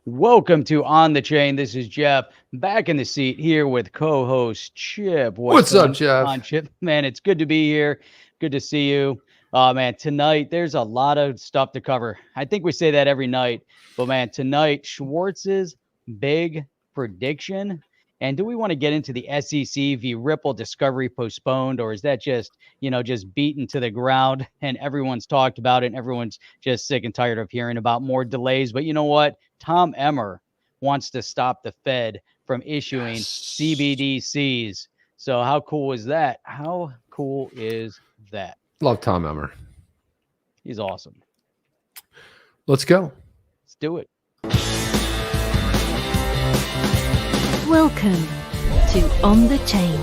Welcome to On the Chain. This is Jeff, back in the seat here with co-host Chip. What's up, going Jeff? on, Chip? Man, it's good to be here. Good to see you. Man, tonight there's a lot of stuff to cover. I think we say that every night, but man, tonight Schwartz's big prediction. And do we want to get into the SEC v Ripple discovery postponed, or is that just beaten to the ground and everyone's talked about it and everyone's just sick and tired of hearing about more delays? But you know what? Tom Emmer wants to stop the Fed from issuing CBDCs. So how cool is that? How cool is that? Love Tom Emmer. He's awesome. Let's go. Let's do it. Welcome to On the Chain.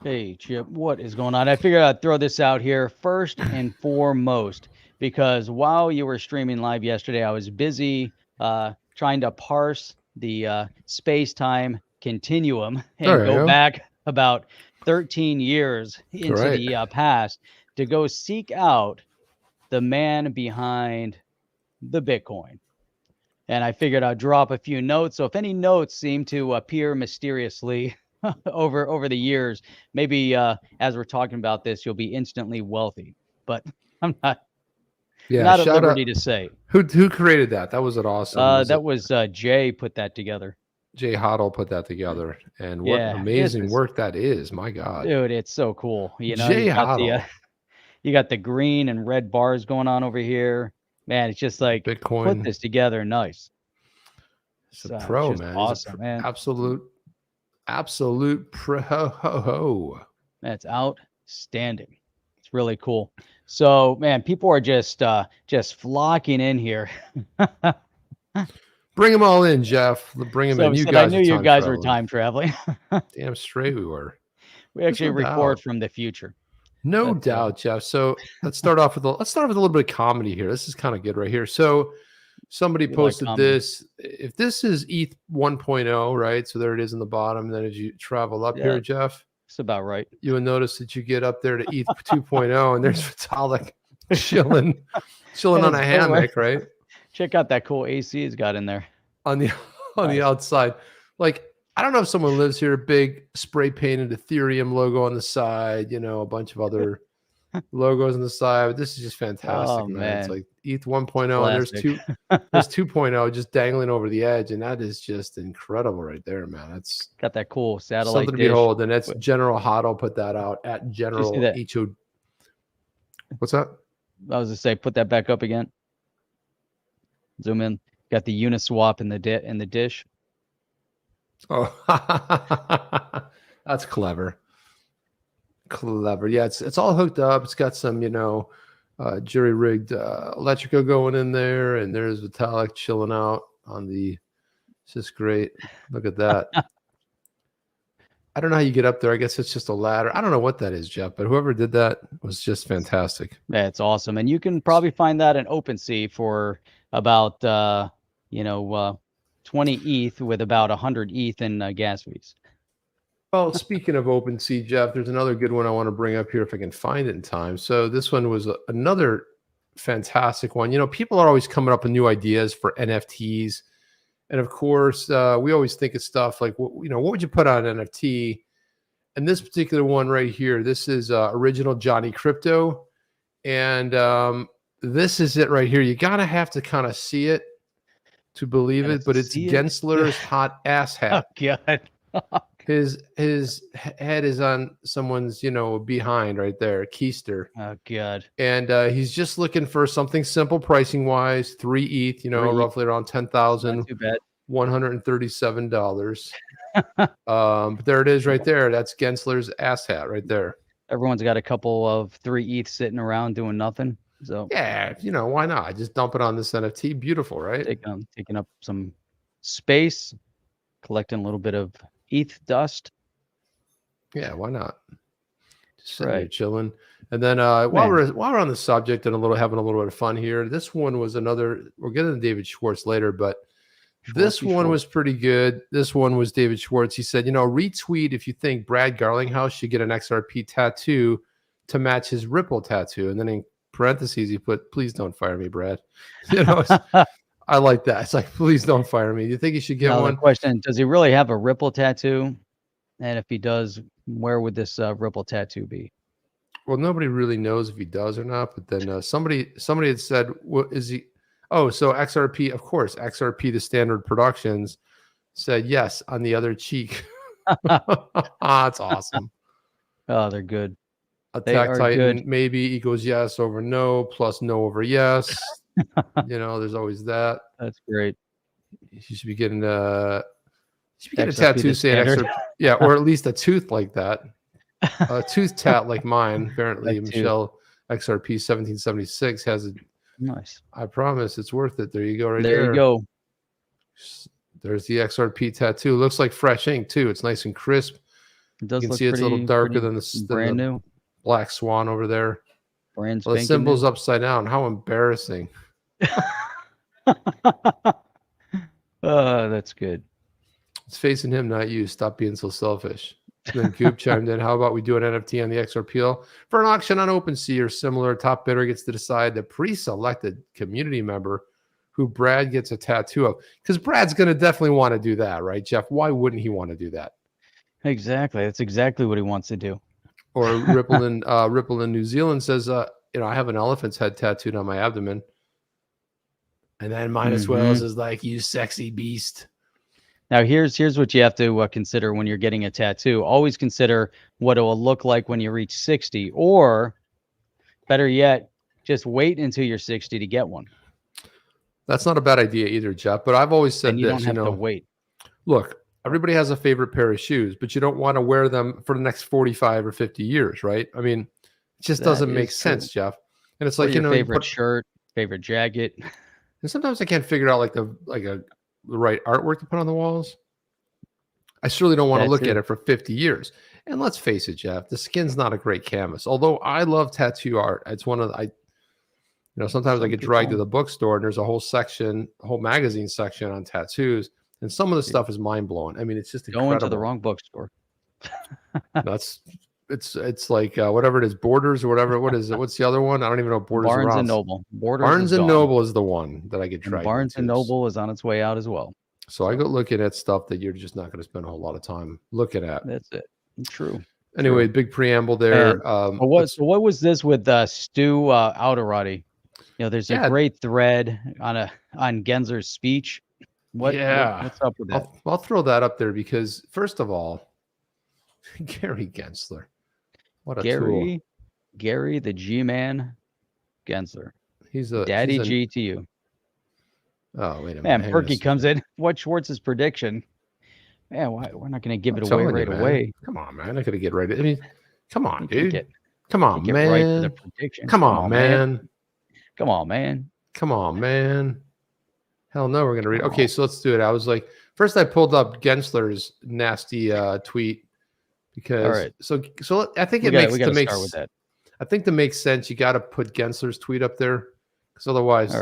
Hey, Chip, what is going on? I figured I'd throw this out here first and foremost, because while you were streaming live yesterday, I was busy trying to parse the space-time continuum and go back about 13 years into the past to go seek out the man behind the Bitcoin. And I figured I'd drop a few notes. So if any notes seem to appear mysteriously over the years, maybe as we're talking about this, you'll be instantly wealthy. But I'm not at liberty to say. Who created that? That was an awesome. That was Jay put that together. Jay Hoddle put that together, and what amazing work that is! My God, dude, it's so cool. You know, Jay Hoddle. You got the green and red bars going on over here. Man, it's just like Bitcoin. Put this together, nice. It's a pro, man. Awesome, man. Absolute pro. That's outstanding. It's really cool. So, man, people are just flocking in here. Bring them all in, Jeff. Bring them in. You guys. I knew you guys were time traveling. Damn straight we were. We actually record from the future. No doubt, Jeff. So let's start off with a little bit of comedy here. This is kind of good right here. So somebody posted this. If this is ETH 1.0, right? So there it is in the bottom. Then as you travel up here, Jeff, it's about right. You will notice that you get up there to ETH 2.0, and there's Vitalik chilling on a hammock, right? Check out that cool AC he's got in there on the outside. Like, I don't know if someone lives here, big spray painted Ethereum logo on the side, you know, a bunch of other logos on the side. But this is just fantastic, man. It's like ETH 1.0, and there's 2.0 just dangling over the edge, and that is just incredible right there, man. That's got that cool satellite something to behold, and that's General Hoddle put that out at General HO. What's that? I was to say, put that back up again. Zoom in. Got the Uniswap in the dish. Oh, that's clever. Yeah, it's all hooked up. It's got some, jury rigged electrical going in there, and there's Vitalik chilling out on the. It's just great. Look at that. I don't know how you get up there. I guess it's just a ladder. I don't know what that is, Jeff, but whoever did that was just fantastic. Yeah, it's awesome, and you can probably find that in OpenSea for about 20 ETH with about 100 ETH in gas fees. Well, speaking of OpenSea, Jeff, there's another good one I want to bring up here if I can find it in time. So this one was another fantastic one. You know, people are always coming up with new ideas for NFTs. And of course, we always think of stuff like, what would you put on an NFT? And this particular one right here, this is original Johnny Crypto. And this is it right here. You got to have to kind of see it to believe it, but it's Gensler's hot ass hat. Oh, God. His head is on someone's, behind right there, keister. Oh, God. And he's just looking for something simple pricing wise, 3 ETH, roughly around $10,137. But there it is right there. That's Gensler's ass hat right there. Everyone's got a couple of 3 ETH sitting around doing nothing. So yeah, why not? Just dump it on this NFT. Beautiful, right? Taking up some space, collecting a little bit of ETH dust. Yeah, why not? Just sitting here chilling. And then while we're on the subject and having a little bit of fun here, this one was another. We're getting to David Schwartz later, but this one was pretty good. This one was David Schwartz. He said, retweet if you think Brad Garlinghouse should get an XRP tattoo to match his Ripple tattoo, and then parentheses, he put, "Please don't fire me, Brad." You know, I like that. It's like, please don't fire me. Do you think he should get Now one? the question, does he really have a Ripple tattoo? And if he does, where would this Ripple tattoo be? Well, nobody really knows if he does or not. But then somebody had said, "What is he?" Oh, so XRP, of course, XRP, the Standard Productions, said yes on the other cheek. That's awesome. Oh, they're good. Attack are Titan, good. maybe equals yes over no plus no over yes. You know, there's always that. That's great. You should be getting a XRP, tattoo the saying standard. XRP, yeah, or at least a tooth like that. A tooth tat like mine. Apparently, Michelle XRP 1776 has a nice. I promise it's worth it. There you go, right there. there. You go. There's the XRP tattoo. Looks like fresh ink too. It's nice and crisp. It does You can look see it's a little darker than the brand new. Black Swan over there. Brand Well, the symbol's new. upside down. How embarrassing. That's good. It's facing him, not you. Stop being so selfish. Then Goop chimed in. How about we do an NFT on the XRP for an auction on OpenSea or similar? Top bidder gets to decide the pre-selected community member who Brad gets a tattoo of. Because Brad's going to definitely want to do that, right, Jeff? Why wouldn't he want to do that? Exactly. That's exactly what he wants to do. Or Ripple in New Zealand says, I have an elephant's head tattooed on my abdomen. And then Minus Whales is like, you sexy beast. Now, here's what you have to consider when you're getting a tattoo. Always consider what it will look like when you reach 60, or better yet, just wait until you're 60 to get one. That's not a bad idea either, Jeff. But I've always said you this, don't have to wait. Look, everybody has a favorite pair of shoes, but you don't want to wear them for the next 45 or 50 years, right? I mean, it just doesn't make sense, Jeff. And it's like, your favorite shirt, favorite jacket. And sometimes I can't figure out the right artwork to put on the walls. I surely don't want to look at it for 50 years. And let's face it, Jeff, the skin's not a great canvas. Although I love tattoo art. It's one of sometimes I get dragged to the bookstore and there's a whole magazine section on tattoos. And some of the stuff is mind blowing. I mean, it's just incredible. Going to the wrong bookstore. It's like whatever it is, Borders or whatever. What is it? What's the other one? I don't even know. Borders. Barnes and Noble. Barnes and Noble is the one that I get dragged. Barnes and Noble is on its way out as well. So I go looking at stuff that you're just not going to spend a whole lot of time looking at. That's it. True. Anyway, big preamble there. What was this with Stu Alderati? There's a great thread on Gensler's speech. What's up with that? I'll throw that up there because first of all, Gary Gensler. What a tool. Gary the G-Man Gensler. He's a Daddy G to you. Oh, wait a minute. Man, Perky comes in. What's Schwartz's prediction? Man, we're not going to give it away right away. Come on, man. I'm not going to get right. I mean, come on, dude. Come on, man. Right to the prediction. Come on, man. Come on, man. Come on, man. Hell no, we're going to read. Okay, so let's do it. I was like, first I pulled up Gensler's nasty tweet. Because so I think I think to make sense, you got to put Gensler's tweet up there because otherwise,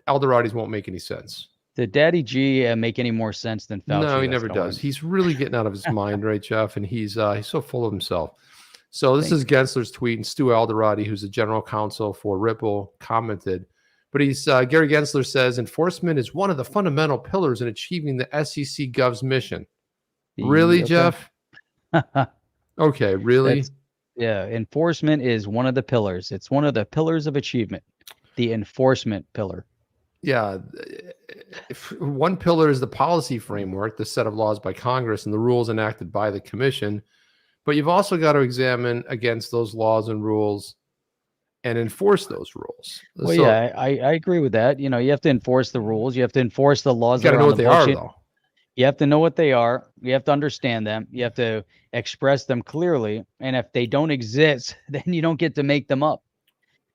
Alderatis won't make any sense. Did Daddy G make any more sense than Fauci? No, he never does. He's really getting out of his mind, right, Jeff? And he's so full of himself. So this is Gensler's tweet, and Stu Alderati, who's the general counsel for Ripple, commented. But Gary Gensler says enforcement is one of the fundamental pillars in achieving the SEC Gov's mission. Really, Jeff? Okay, really? Enforcement is one of the pillars. It's one of the pillars of achievement. The enforcement pillar. Yeah. One pillar is the policy framework, the set of laws by Congress and the rules enacted by the commission. But you've also got to examine against those laws and rules and enforce those rules. Well, I agree with that. You have to enforce the rules. You have to enforce the laws. You got to know what they are, though. You have to know what they are. You have to understand them. You have to express them clearly. And if they don't exist, then you don't get to make them up.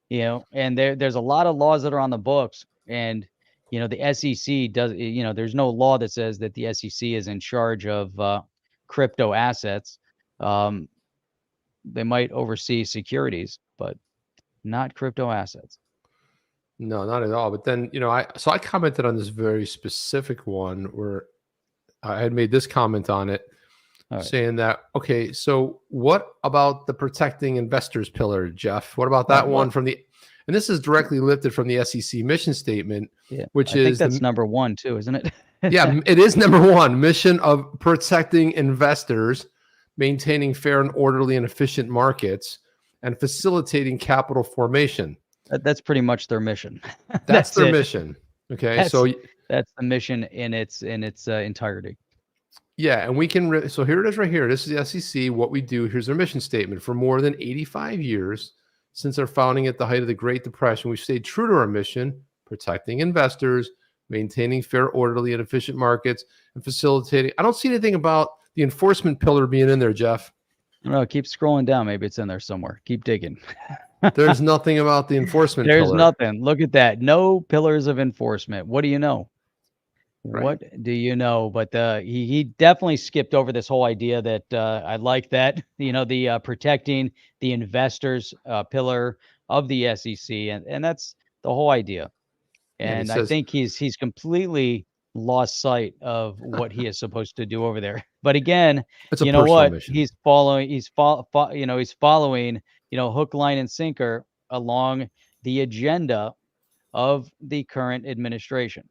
And there's a lot of laws that are on the books. And, the SEC does, there's no law that says that the SEC is in charge of crypto assets. They might oversee securities, but not crypto assets. No, not at all. But then, I commented on this very specific one where I had made this comment on it saying that, okay, so what about the protecting investors pillar, Jeff? What about that one from the And this is directly lifted from the SEC mission statement, which I think is that's number 1 too, isn't it? yeah, it is number 1, mission of protecting investors, maintaining fair and orderly and efficient markets, and facilitating capital formation. That's pretty much their mission. That's their mission. Okay, so that's the mission in its entirety. Yeah, and we can. So here it is right here. This is the SEC. What we do, here's their mission statement. For more than 85 years, since our founding at the height of the Great Depression, we've stayed true to our mission, protecting investors, maintaining fair, orderly, and efficient markets, and facilitating. I don't see anything about the enforcement pillar being in there, Jeff. No, keep scrolling down. Maybe it's in there somewhere. Keep digging. There's nothing about the enforcement pillar. There's nothing. Look at that. No pillars of enforcement. What do you know? Right. What do you know? But he definitely skipped over this whole idea that I like that, the protecting the investors pillar of the SEC. And that's the whole idea. And I think he's completely lost sight of what he is supposed to do over there. But again, you know what? Mission. He's following, hook, line, and sinker along the agenda of the current administration.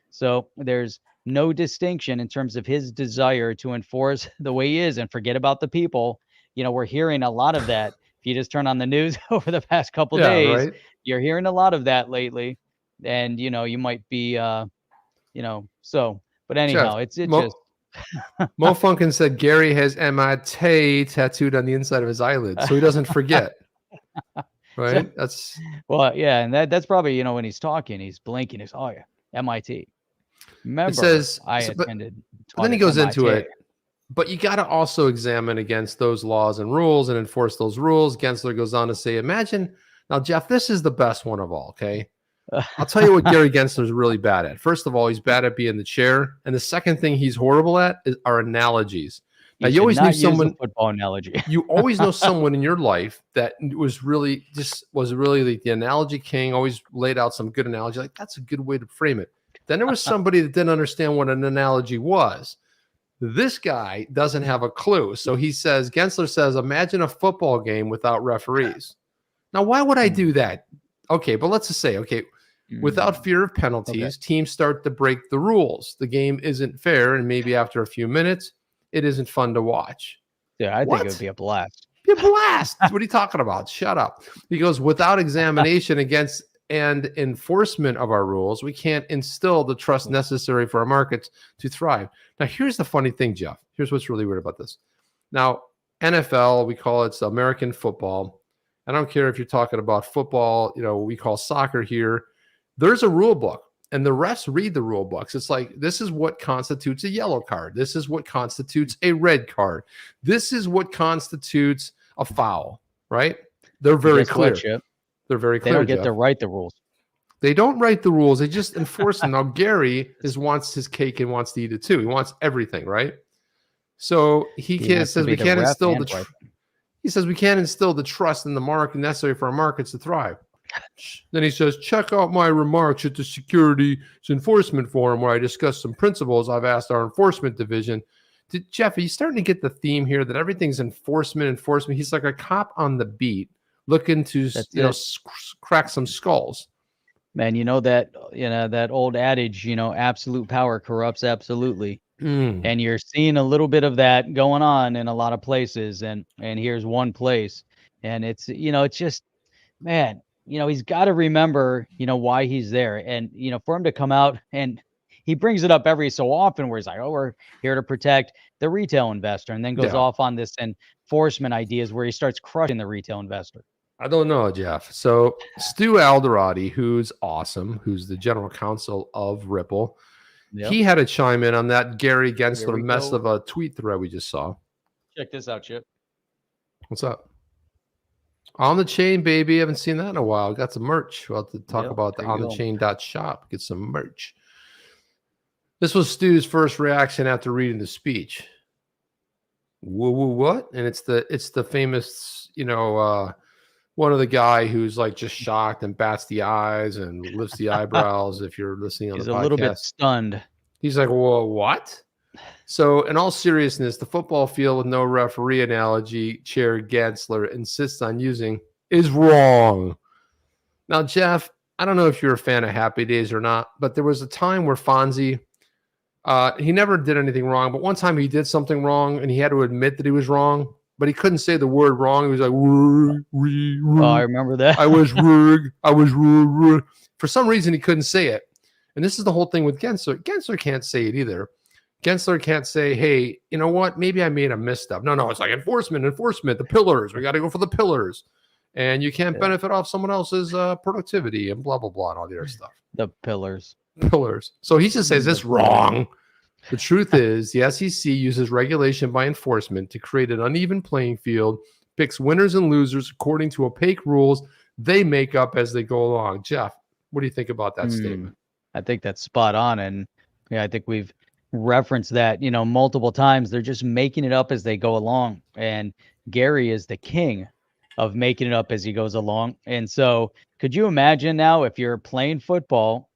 So there's no distinction in terms of his desire to enforce the way he is and forget about the people. We're hearing a lot of that. If you just turn on the news over the past couple days, you're hearing a lot of that lately. And, you might be, but anyhow, Jeff, it's just. Mo Funkin said Gary has MIT tattooed on the inside of his eyelid, so he doesn't forget. Right? That's yeah, and that's probably, when he's talking, he's blinking. He's MIT. Remember, it says, I attended. But then he goes into it. But you got to also examine against those laws and rules and enforce those rules. Gensler goes on to say, imagine now, Jeff, this is the best one of all. Okay. I'll tell you what Gary Gensler is really bad at. First of all, he's bad at being the chair. And the second thing he's horrible at are analogies. Now, you always knew someone, football analogy. You always know someone in your life that was really the analogy king, always laid out some good analogy. Like, that's a good way to frame it. Then there was somebody that didn't understand what an analogy was. This guy doesn't have a clue. So Gensler says, imagine a football game without referees. Now, why would I do that? Okay, but let's just say, without fear of penalties, teams start to break the rules. The game isn't fair, and maybe after a few minutes, it isn't fun to watch. Yeah, I think it would be a blast. Be a blast. What are you talking about? Shut up. He goes, without examination against and enforcement of our rules, we can't instill the trust necessary for our markets to thrive. Now, here's the funny thing, Jeff. Here's what's really weird about this. Now, NFL, we call it American football. I don't care if you're talking about football, we call soccer here. There's a rule book, and the refs read the rule books. It's like, this is what constitutes a yellow card. This is what constitutes a red card. This is what constitutes a foul, right? They're very clear. They're very clear. They don't get to write the rules. They don't write the rules. They just enforce them. Now, Gary wants his cake and wants to eat it too. He wants everything, right? So he says we can't instill the. He says we can't instill the trust in the market necessary for our markets to thrive. Then he says, check out my remarks at the Securities Enforcement Forum where I discuss some principles I've asked our enforcement division. Jeff, are you starting to get the theme here that everything's enforcement? He's like a cop on the beat looking to crack some skulls. Man, that old adage, absolute power corrupts absolutely. And you're seeing a little bit of that going on in a lot of places. And here's one place. And it's just, man, he's got to remember, why he's there. And, for him to come out, and he brings it up every so often where he's like, we're here to protect the retail investor, and then goes off on this enforcement ideas where he starts crushing the retail investor. I don't know, Jeff. So Stu Alderati, who's awesome, who's the general counsel of Ripple, he had to chime in on that Gary Gensler mess of a tweet thread we just saw. Check this out, Chip. What's up? On the Chain, baby. I haven't seen that in a while. Got some merch. We'll have to talk about the onthechain.shop. Get some merch. This was Stu's first reaction after reading the speech. What? And it's the famous, one of the guy who's like just shocked and bats the eyes and lifts the eyebrows. If you're listening on the podcast, he's a little bit stunned. He's like, "Whoa, what?" So, in all seriousness, the football field with no referee analogy Chair Gensler insists on using is wrong. Now, Jeff, I don't know if you're a fan of Happy Days or not, but there was a time where Fonzie, he never did anything wrong, but one time he did something wrong and he had to admit that he was wrong, but he couldn't say the word wrong. He was like, Oh, I remember that. I was wrong. I was wrong. For some reason, he couldn't say it. And this is the whole thing with Gensler. Gensler can't say it either. Gensler can't say, hey, you know what? Maybe I made a misstep. No, it's like enforcement, the pillars. We got to go for the pillars. And you can't benefit off someone else's productivity and blah, blah, blah, and all the other stuff. The pillars. So he just says it's wrong. The truth is the SEC uses regulation by enforcement to create an uneven playing field, picks winners and losers according to opaque rules they make up as they go along. Jeff, what do you think about that statement? I think that's spot on. And yeah, I think we've referenced that, multiple times. They're just making it up as they go along. And Gary is the king of making it up as he goes along. And so could you imagine now if you're playing football,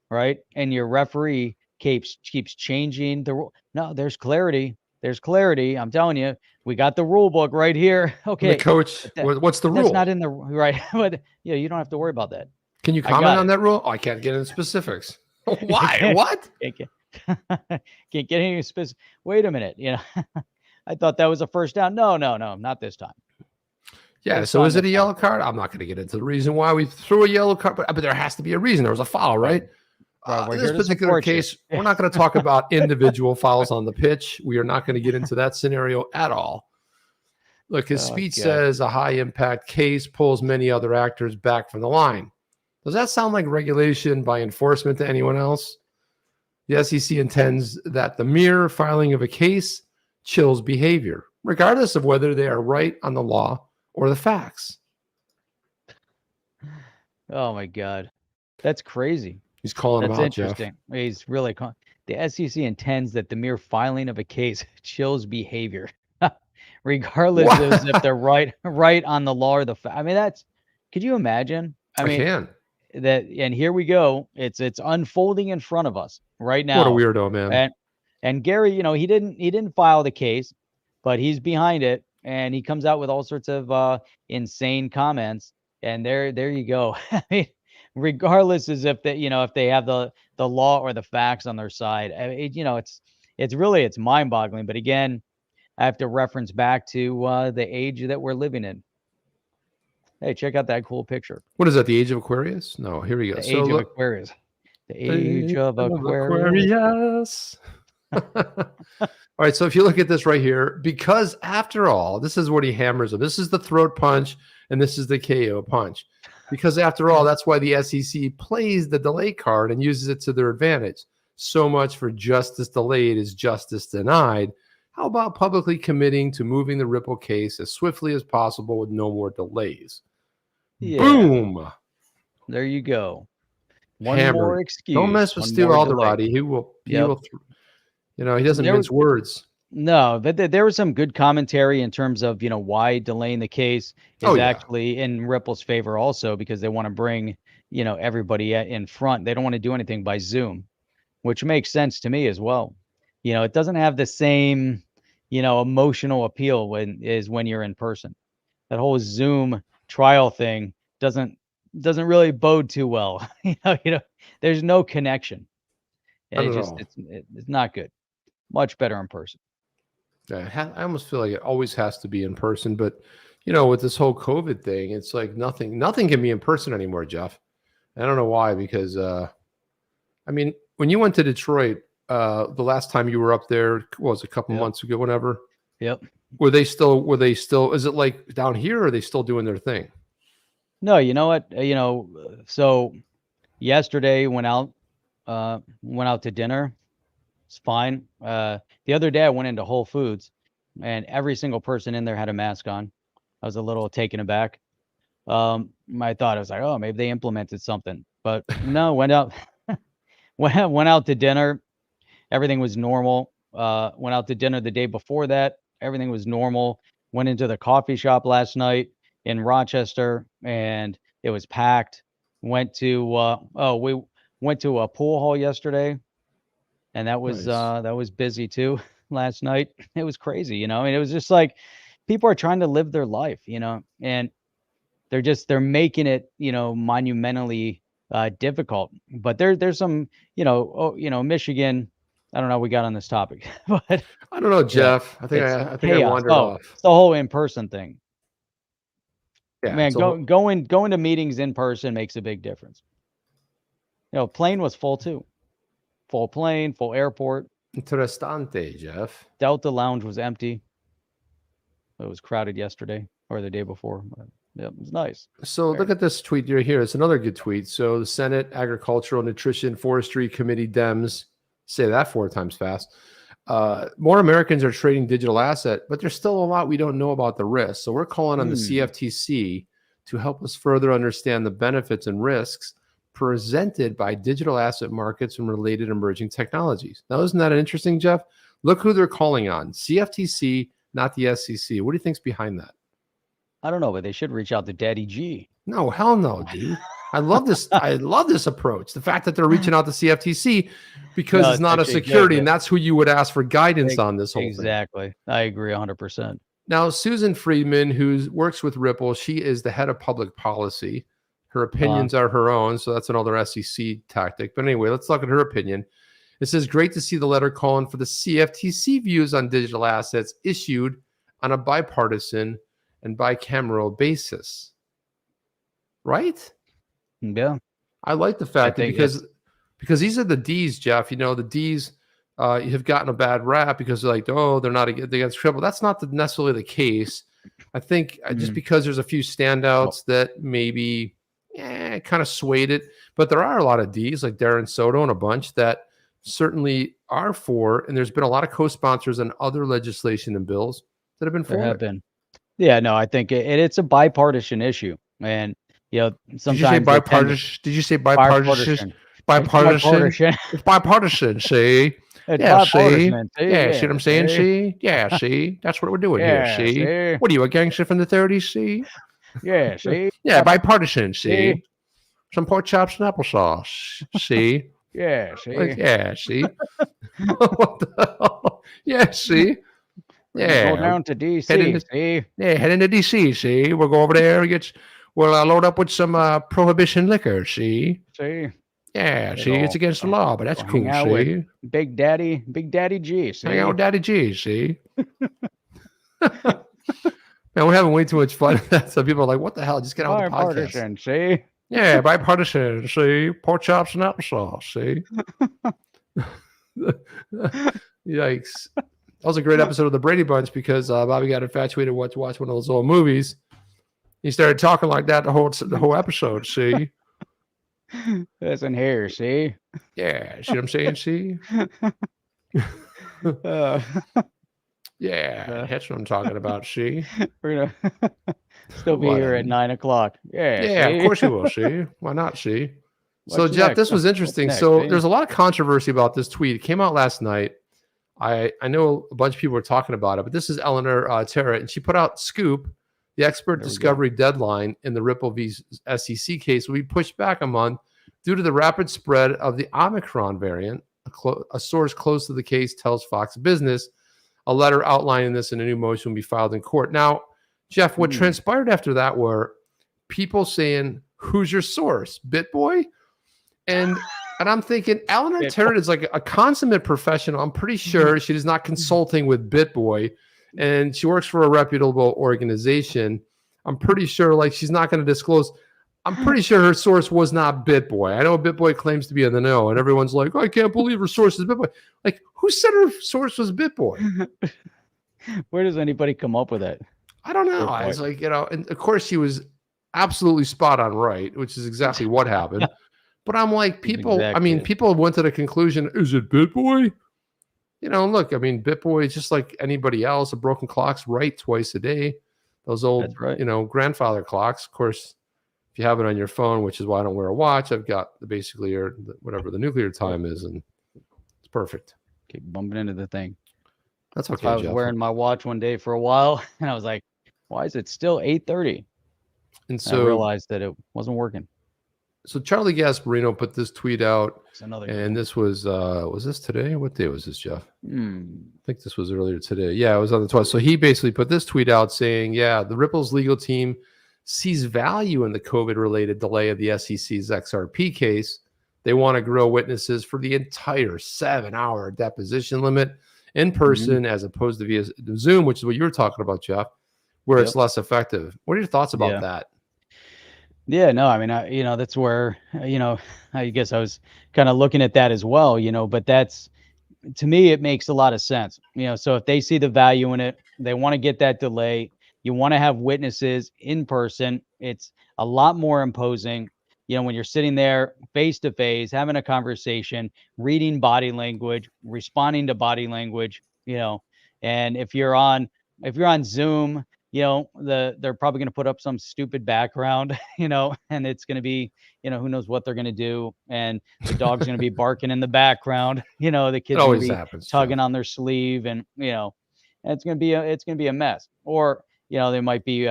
right, and your referee keeps changing the rule? No, there's clarity. I'm telling you, we got the rule book right here. Okay, the coach, what's the rule? That's not in the right. But yeah, you don't have to worry about that. Can you comment on that rule? Oh, I can't get into specifics. Why? What? Can't get any specific. Wait a minute. I thought that was a first down. No, not this time. Yeah. So is it a yellow card? I'm not going to get into the reason why we threw a yellow card, but there has to be a reason. There was a foul, right? In this particular case, we're not going to talk about individual fouls on the pitch. We are not going to get into that scenario at all. Look, his speech says a high impact case pulls many other actors back from the line. Does that sound like regulation by enforcement to anyone else? The SEC intends that the mere filing of a case chills behavior, regardless of whether they are right on the law or the facts. Oh my God. That's crazy. He's calling That's him out, interesting. Jeff. He's really the SEC intends that the mere filing of a case chills behavior, regardless of if they're right on the law or the fact. I mean, could you imagine? I mean, can. That, and here we go. It's unfolding in front of us right now. What a weirdo, man. And Gary, he didn't file the case, but he's behind it, and he comes out with all sorts of insane comments. And there you go. I mean, regardless as if they, if they have the law or the facts on their side, it's mind-boggling. But again, I have to reference back to the age that we're living in. Hey, check out that cool picture. What is that? The age of Aquarius? No, here we go. The age of Aquarius. The age of Aquarius. All right. So if you look at this right here, because after all, this is what he hammers on. This is the throat punch, and this is the KO punch. Because after all, that's why the SEC plays the delay card and uses it to their advantage. So much for justice delayed is justice denied. How about publicly committing to moving the Ripple case as swiftly as possible with no more delays? Yeah. Boom. There you go. One more excuse. Don't mess with Stu Alderati. He will, he doesn't mince words. No, but there was some good commentary in terms of, why delaying the case is actually in Ripple's favor also, because they want to bring, everybody in front. They don't want to do anything by Zoom, which makes sense to me as well. It doesn't have the same, emotional appeal when you're in person. That whole Zoom trial thing doesn't really bode too well. There's no connection. It's not good. Much better in person. Yeah, I almost feel like it always has to be in person, but with this whole COVID thing, it's like nothing can be in person anymore, Jeff. I don't know why, because when you went to Detroit, the last time you were up there, what was it, a couple months ago, whatever. Yep. Were they still, is it like down here, or are they still doing their thing? No, you know what? So yesterday went out to dinner. It's fine. The other day I went into Whole Foods, and every single person in there had a mask on. I was a little taken aback. I thought, I was like, oh, maybe they implemented something, but no, went out to dinner. Everything was normal. Went out to dinner the day before that. Everything was normal. Went into the coffee shop last night in Rochester, and it was packed. We went to a pool hall yesterday, and that was busy too last night. It was crazy, it was just like people are trying to live their life, and they're making it, monumentally difficult. But there's some, Michigan. I don't know how we got on this topic, but I don't know, Jeff. I think I chaos. wandered off. It's the whole in-person thing. Yeah, Man, going to meetings in person makes a big difference. Plane was full too. Full plane, full airport. Interessante, Jeff. Delta Lounge was empty. It was crowded yesterday or the day before. But yeah, it was nice. So look at this tweet here. It's another good tweet. So the Senate Agricultural, Nutrition, Forestry Committee Dems, say that 4 times fast. More Americans are trading digital asset, but there's still a lot we don't know about the risks. So we're calling on the CFTC to help us further understand the benefits and risks presented by digital asset markets and related emerging technologies. Now, isn't that interesting, Jeff? Look who they're calling on. CFTC, not the SEC. What do you think's behind that? I don't know, but they should reach out to Daddy G. No, hell no, dude. I love this. I love this approach. The fact that they're reaching out to CFTC because it's not a security, and that's who you would ask for guidance on this whole thing. Exactly. I agree 100%. Now, Susan Friedman, who works with Ripple, she is the head of public policy. Her opinions are her own, so that's another SEC tactic. But anyway, let's look at her opinion. It says, great to see the letter calling for the CFTC views on digital assets issued on a bipartisan and bicameral basis. Right? Yeah. I like the fact that because these are the D's, Jeff. The D's have gotten a bad rap because they're like, oh, they're not against Ripple. That's not necessarily the case. I think just because there's a few standouts that maybe kind of swayed it, but there are a lot of D's like Darren Soto and a bunch that certainly are for, and there's been a lot of co-sponsors on other legislation and bills that have been for. There have been. Yeah, no, I think it's a bipartisan issue, and sometimes did you say bipartisan? Did you say bipartisan? Bipartisan. It's bipartisan. See. Yeah, see? Yeah, see what I'm saying? See? Yeah, see? That's what we're doing here, see? What are you, a gangster from the 30s, see? Yeah, see? Yeah, bipartisan, see? Some pork chops and applesauce, see? Yeah, see? Yeah, see? What the hell? Yeah, see? Yeah. Go down to D.C., see? Yeah, head into D.C., see? We'll go over there and we'll load up with some prohibition liquor, see? See? Yeah, see, it's against the law, but that's cool, see? Big Daddy G, see? Hang out with Daddy G, see? Man, we're having way too much fun. Some people are like, what the hell? Just get out of the podcast. Bipartisan, see? Yeah, bipartisan, see? Pork chops and applesauce, see? Yikes. That was a great episode of the Brady Bunch because Bobby got infatuated to watch one of those old movies. He started talking like that the whole episode, see? That's in here, see? Yeah, see what I'm saying, see? Yeah, that's what I'm talking about, see? We're gonna still be here at 9 o'clock. Yeah, of course you will, see? Why not, see? So, Jeff, this was interesting. So there's a lot of controversy about this tweet. It came out last night. I know a bunch of people were talking about it, but this is Eleanor Terra, and she put out Scoop, the expert discovery deadline in the Ripple v. SEC case will be pushed back a month due to the rapid spread of the Omicron variant. A source close to the case tells Fox Business. A letter outlining this in a new motion will be filed in court. Now, Jeff, what transpired after that were people saying, who's your source? BitBoy? And I'm thinking, Eleanor Terra is like a consummate professional. I'm pretty sure she is not consulting with BitBoy, and she works for a reputable organization. I'm pretty sure she's not going to disclose. I'm pretty sure her source was not BitBoy. I know BitBoy claims to be in the know, and everyone's like, I can't believe her source is BitBoy. Like, who said her source was BitBoy? Where does anybody come up with that? I don't know. I was like, and of course she was absolutely spot on right, which is exactly what happened. But I'm like, people went to the conclusion, is it BitBoy? Look, BitBoy is just like anybody else. A broken clock's right twice a day. Those old, grandfather clocks. Of course, if you have it on your phone, which is why I don't wear a watch, I've got whatever the nuclear time is, and it's perfect. Keep bumping into the thing. That's okay. I was wearing my watch one day for a while, and I was like, why is it still 8:30? And so I realized that it wasn't working. So Charlie Gasparino put this tweet out, and this was this today? What day was this, Jeff? I think this was earlier today. Yeah, it was on the 12th. So he basically put this tweet out saying, the Ripple's legal team sees value in the COVID-related delay of the SEC's XRP case. They want to grill witnesses for the entire 7-hour deposition limit in person as opposed to via Zoom, which is what you were talking about, Jeff, where it's less effective. What are your thoughts about that? Yeah, no, I mean, that's where, I guess I was kind of looking at that as well, but that's, to me, it makes a lot of sense. So if they see the value in it, they want to get that delay. You want to have witnesses in person. It's a lot more imposing, when you're sitting there face to face, having a conversation, reading body language, responding to body language, and if you're on Zoom, they're probably going to put up some stupid background, and it's going to be, who knows what they're going to do. And the dog's going to be barking in the background, the kids going to be tugging on their sleeve, and, it's going to be a mess. Or, they might be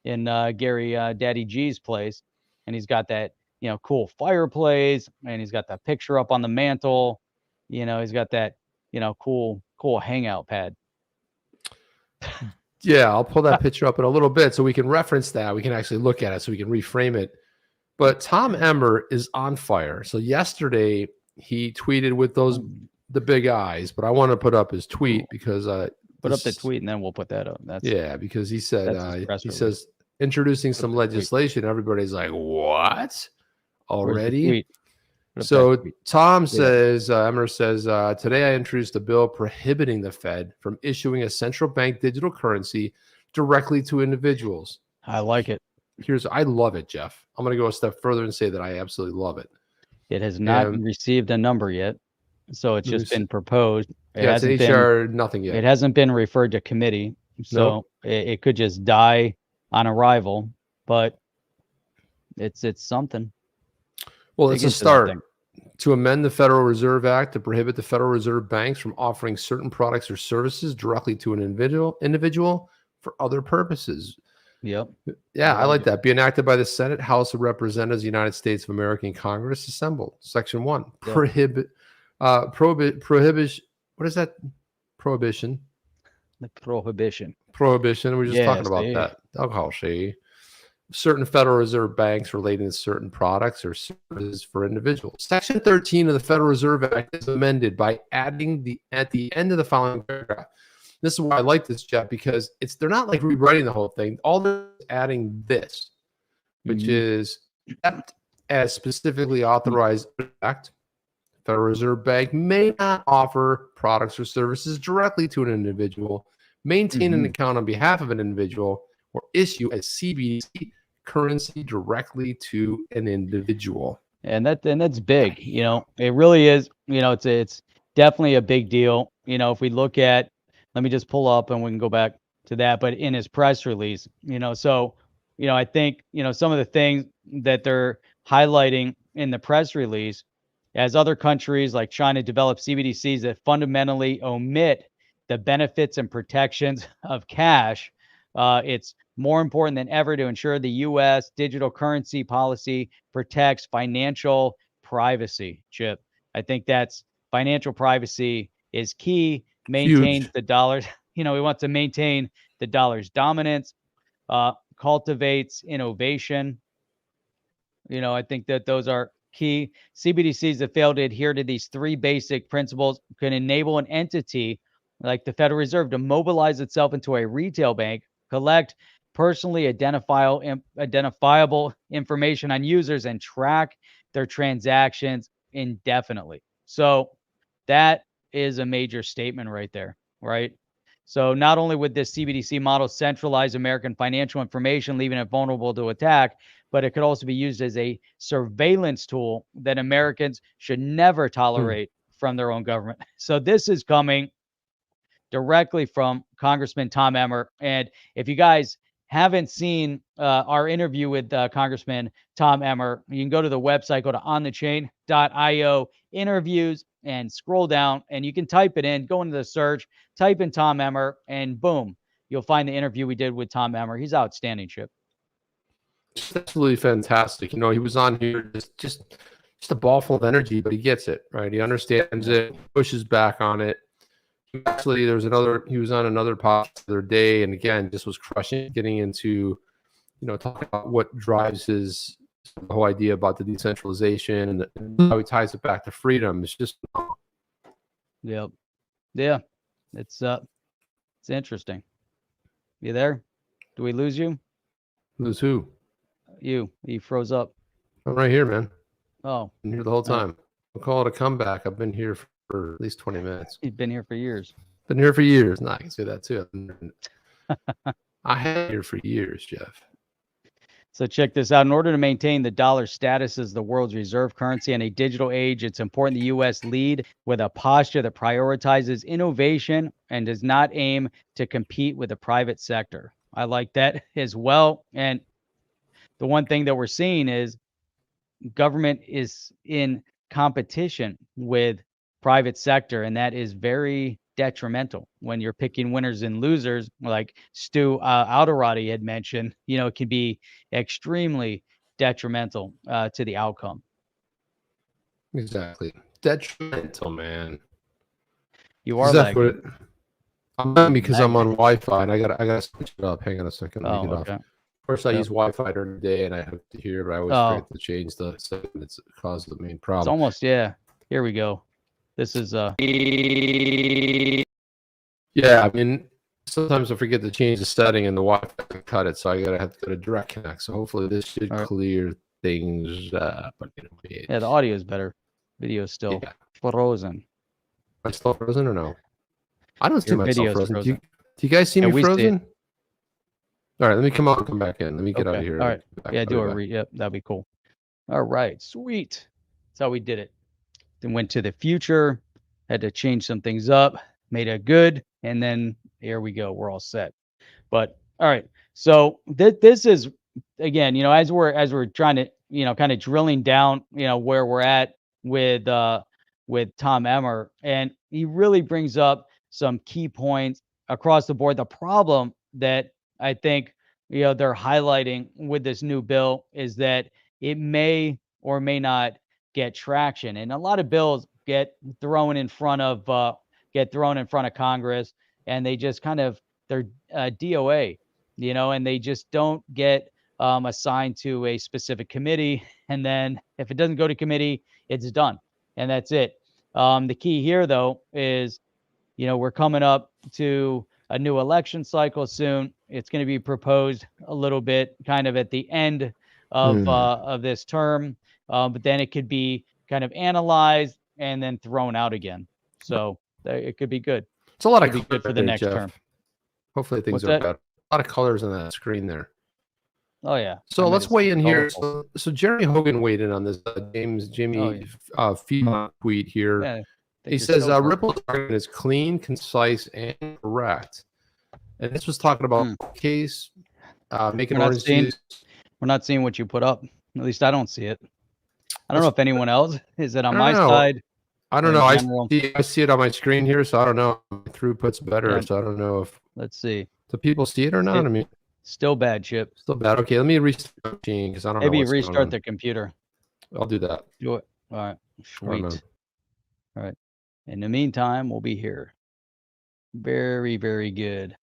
in Gary Daddy G's place, and he's got that, cool fireplace, and he's got that picture up on the mantle, he's got that, cool hangout pad. Yeah, I'll pull that picture up in a little bit so we can reference that. We can actually look at it so we can reframe it. But Tom Emmer is on fire. So yesterday he tweeted with the big eyes, but I want to put up his tweet because put up the tweet and then we'll put that up. Because he said he says introducing some legislation. Everybody's like, what? Already? So Tom says, Emmer says, today I introduced a bill prohibiting the Fed from issuing a central bank digital currency directly to individuals. I like it. I love it, Jeff. I'm going to go a step further and say that I absolutely love it. It has not received a number yet, so it's just been proposed. It's HR, nothing yet. It hasn't been referred to committee, so it could just die on arrival, but it's something. Well, it's a start. To amend the Federal Reserve Act to prohibit the Federal Reserve banks from offering certain products or services directly to an individual for other purposes. Yep. Yeah, I like that. Be enacted by the Senate, House of Representatives, United States of America, and Congress assembled. Section 1. Prohibition. What is that? Prohibition. The prohibition. Prohibition. We were just talking about that. Alcohol, certain Federal Reserve banks relating to certain products or services for individuals. Section 13 of the Federal Reserve Act is amended by adding at the end of the following paragraph. This is why I like this, Jeff, because they're not like rewriting the whole thing. All they're adding this, which is as specifically authorized act. Federal Reserve Bank may not offer products or services directly to an individual, maintain an account on behalf of an individual, or issue a CBDC currency directly to an individual. And that's big. It really is. It's definitely a big deal. If we look at, let me just pull up and we can go back to that. But in his press release, I think, some of the things that they're highlighting in the press release, as other countries like China develop CBDCs that fundamentally omit the benefits and protections of cash, it's more important than ever to ensure the U.S. digital currency policy protects financial privacy. Chip, I think that's financial privacy is key. Maintains the dollars. We want to maintain the dollar's dominance. Cultivates innovation. I think that those are key. CBDCs that fail to adhere to these three basic principles can enable an entity like the Federal Reserve to mobilize itself into a retail bank, collect personally identifiable information on users, and track their transactions indefinitely. So that is a major statement right there, right? So not only would this CBDC model centralize American financial information, leaving it vulnerable to attack, but it could also be used as a surveillance tool that Americans should never tolerate from their own government. So this is coming directly from Congressman Tom Emmer. And if you guys haven't seen our interview with Congressman Tom Emmer, you can go to the website, go to onthechain.io interviews, and scroll down, and you can type it in, go into the search, type in Tom Emmer, and boom, you'll find the interview we did with Tom Emmer. He's outstanding, Chip. Absolutely fantastic. He was on here just a ball full of energy, but he gets it, right? He understands it, pushes back on it. Actually, he was on another podcast the other day, and again, just was crushing, getting into talk about what drives his the whole idea about the decentralization and how he ties it back to freedom. It's just Yep. Yeah. It's interesting. You there? Do we lose you? lose who? You froze up. I'm right here, man. Oh, Been here the whole time. We'll call it a comeback. I've been here for at least 20 minutes. you've been here for years. Been here for years. No, I can say that too. I have been here for years, Jeff. So check this out. In order to maintain the dollar status as the world's reserve currency in a digital age, it's important the U.S. lead with a posture that prioritizes innovation and does not aim to compete with the private sector. I like that as well. And the one thing that we're seeing is government is in competition with private sector, and that is very detrimental when you're picking winners and losers, like Stu Alderati had mentioned. It can be extremely detrimental to the outcome. Exactly. Detrimental, man. You are exactly lagging. I'm lagging because I'm on Wi-Fi and I gotta switch it up. Hang on a second. Let me get okay. off. Of course, I use Wi-Fi during the day and I have to hear, but I always forget to change the setting that's caused the main problem. It's almost, yeah. Here we go. This is yeah, I mean, sometimes I forget to change the setting and the Wi-Fi can cut it, so I have to go to direct connect. So hopefully this should clear things up. Yeah, the audio is better. Video is still frozen. Am I still frozen or no? I don't see Your myself video's frozen. Do you guys see me frozen? All right, let me come out and come back in. Let me get out of here. All right. Yeah, do a yep, that'd be cool. All right, sweet. That's how we did it. Then went to the future, had to change some things up, made it good, and then here we go. We're all set. But all right. So this is again, as we're trying to, kind of drilling down, where we're at with Tom Emmer, and he really brings up some key points across the board. The problem that I think they're highlighting with this new bill is that it may or may not get traction, and a lot of bills get thrown in front of Congress, and they just kind of they're DOA, and they just don't get assigned to a specific committee, and then if it doesn't go to committee, it's done, and that's it. The key here, though, is we're coming up to a new election cycle soon. It's going to be proposed a little bit kind of at the end of this term, but then it could be kind of analyzed and then thrown out again. So it could be good. It's a lot of good for the next term. Hopefully things are better. A lot of colors on that screen there. Oh yeah. So let's weigh in here. So Jeremy Hogan weighed in on this. Jamie Friedman tweet here. Yeah, he says Ripple's argument is clean, concise, and correct. And this was talking about case making ordinances. We're not seeing what you put up. At least I don't see it. I don't know if anyone else is it on my side. I don't know. I see it on my screen here, so I don't know. Throughput's better, so I don't know if. Let's see. Do people see it or not? I mean, still bad, Chip. Still bad. Okay, let me restart the machine because I don't know. Maybe restart the computer. I'll do that. Do it. All right. Sweet. All right. In the meantime, we'll be here. Very, very good.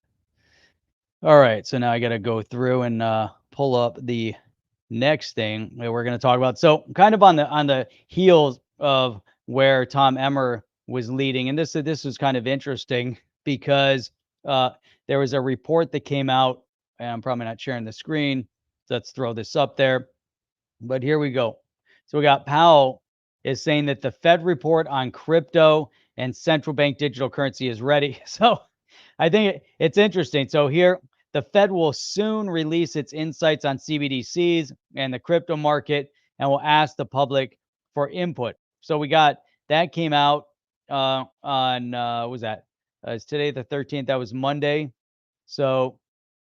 All right. So now I got to go through and pull up the next thing that we're going to talk about. So kind of on the heels of where Tom Emmer was leading, and this was kind of interesting because there was a report that came out, and I'm probably not sharing the screen. Let's throw this up there. But here we go. So we got Powell is saying that the Fed report on crypto and central bank digital currency is ready. So I think it's interesting. So here, the Fed will soon release its insights on CBDCs and the crypto market and will ask the public for input. So we got that came out on, what was that? Is today the 13th? That was Monday. So,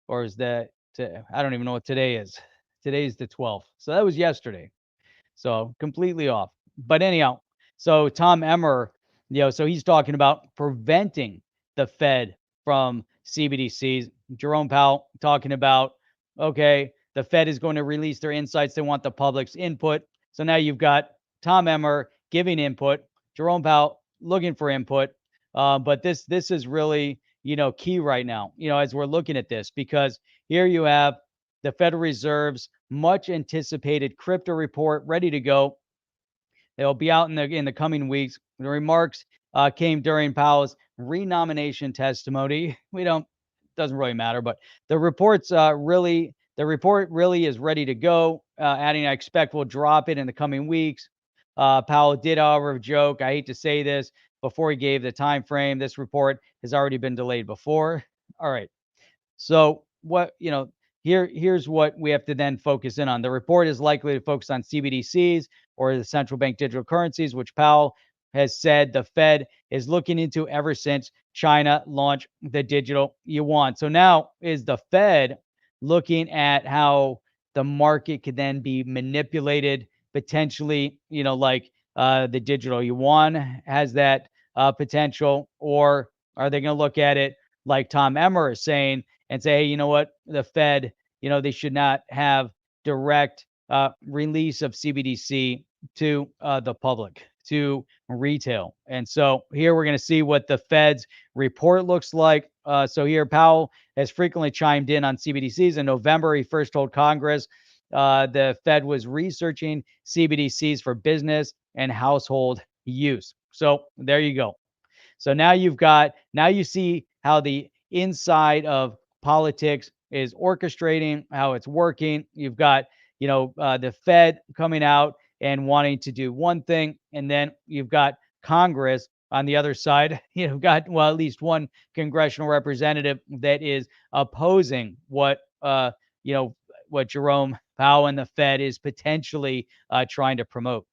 or is that, I don't even know what today is. Today's the 12th. So that was yesterday. So completely off. But anyhow, so Tom Emmer, so he's talking about preventing the Fed from CBDCs. Jerome Powell talking about, okay, the Fed is going to release their insights. They want the public's input. So now you've got Tom Emmer giving input, Jerome Powell looking for input. But this is really, key right now, as we're looking at this, because here you have the Federal Reserve's much anticipated crypto report ready to go. It'll be out in the coming weeks. The remarks came during Powell's renomination testimony. Doesn't really matter, but the report really is ready to go. Adding, I expect we'll drop it in the coming weeks. Powell did, however, joke, I hate to say this, before he gave the time frame. This report has already been delayed before. All right. So here's what we have to then focus in on. The report is likely to focus on CBDCs, or the central bank digital currencies, which Powell has said the Fed is looking into ever since China launched the digital yuan. So now is the Fed looking at how the market could then be manipulated potentially, like the digital yuan has that potential, or are they going to look at it like Tom Emmer is saying and say, hey, you know what, the Fed, they should not have direct release of CBDC to the public, to retail. And so here we're going to see what the Fed's report looks like. So here, Powell has frequently chimed in on CBDCs. In November, he first told Congress the Fed was researching CBDCs for business and household use. So there you go. So now you see how the inside of politics is orchestrating, how it's working. You've got, the Fed coming out and wanting to do one thing, and then you've got Congress on the other side. You've got, at least one congressional representative that is opposing what Jerome Powell and the Fed is potentially trying to promote.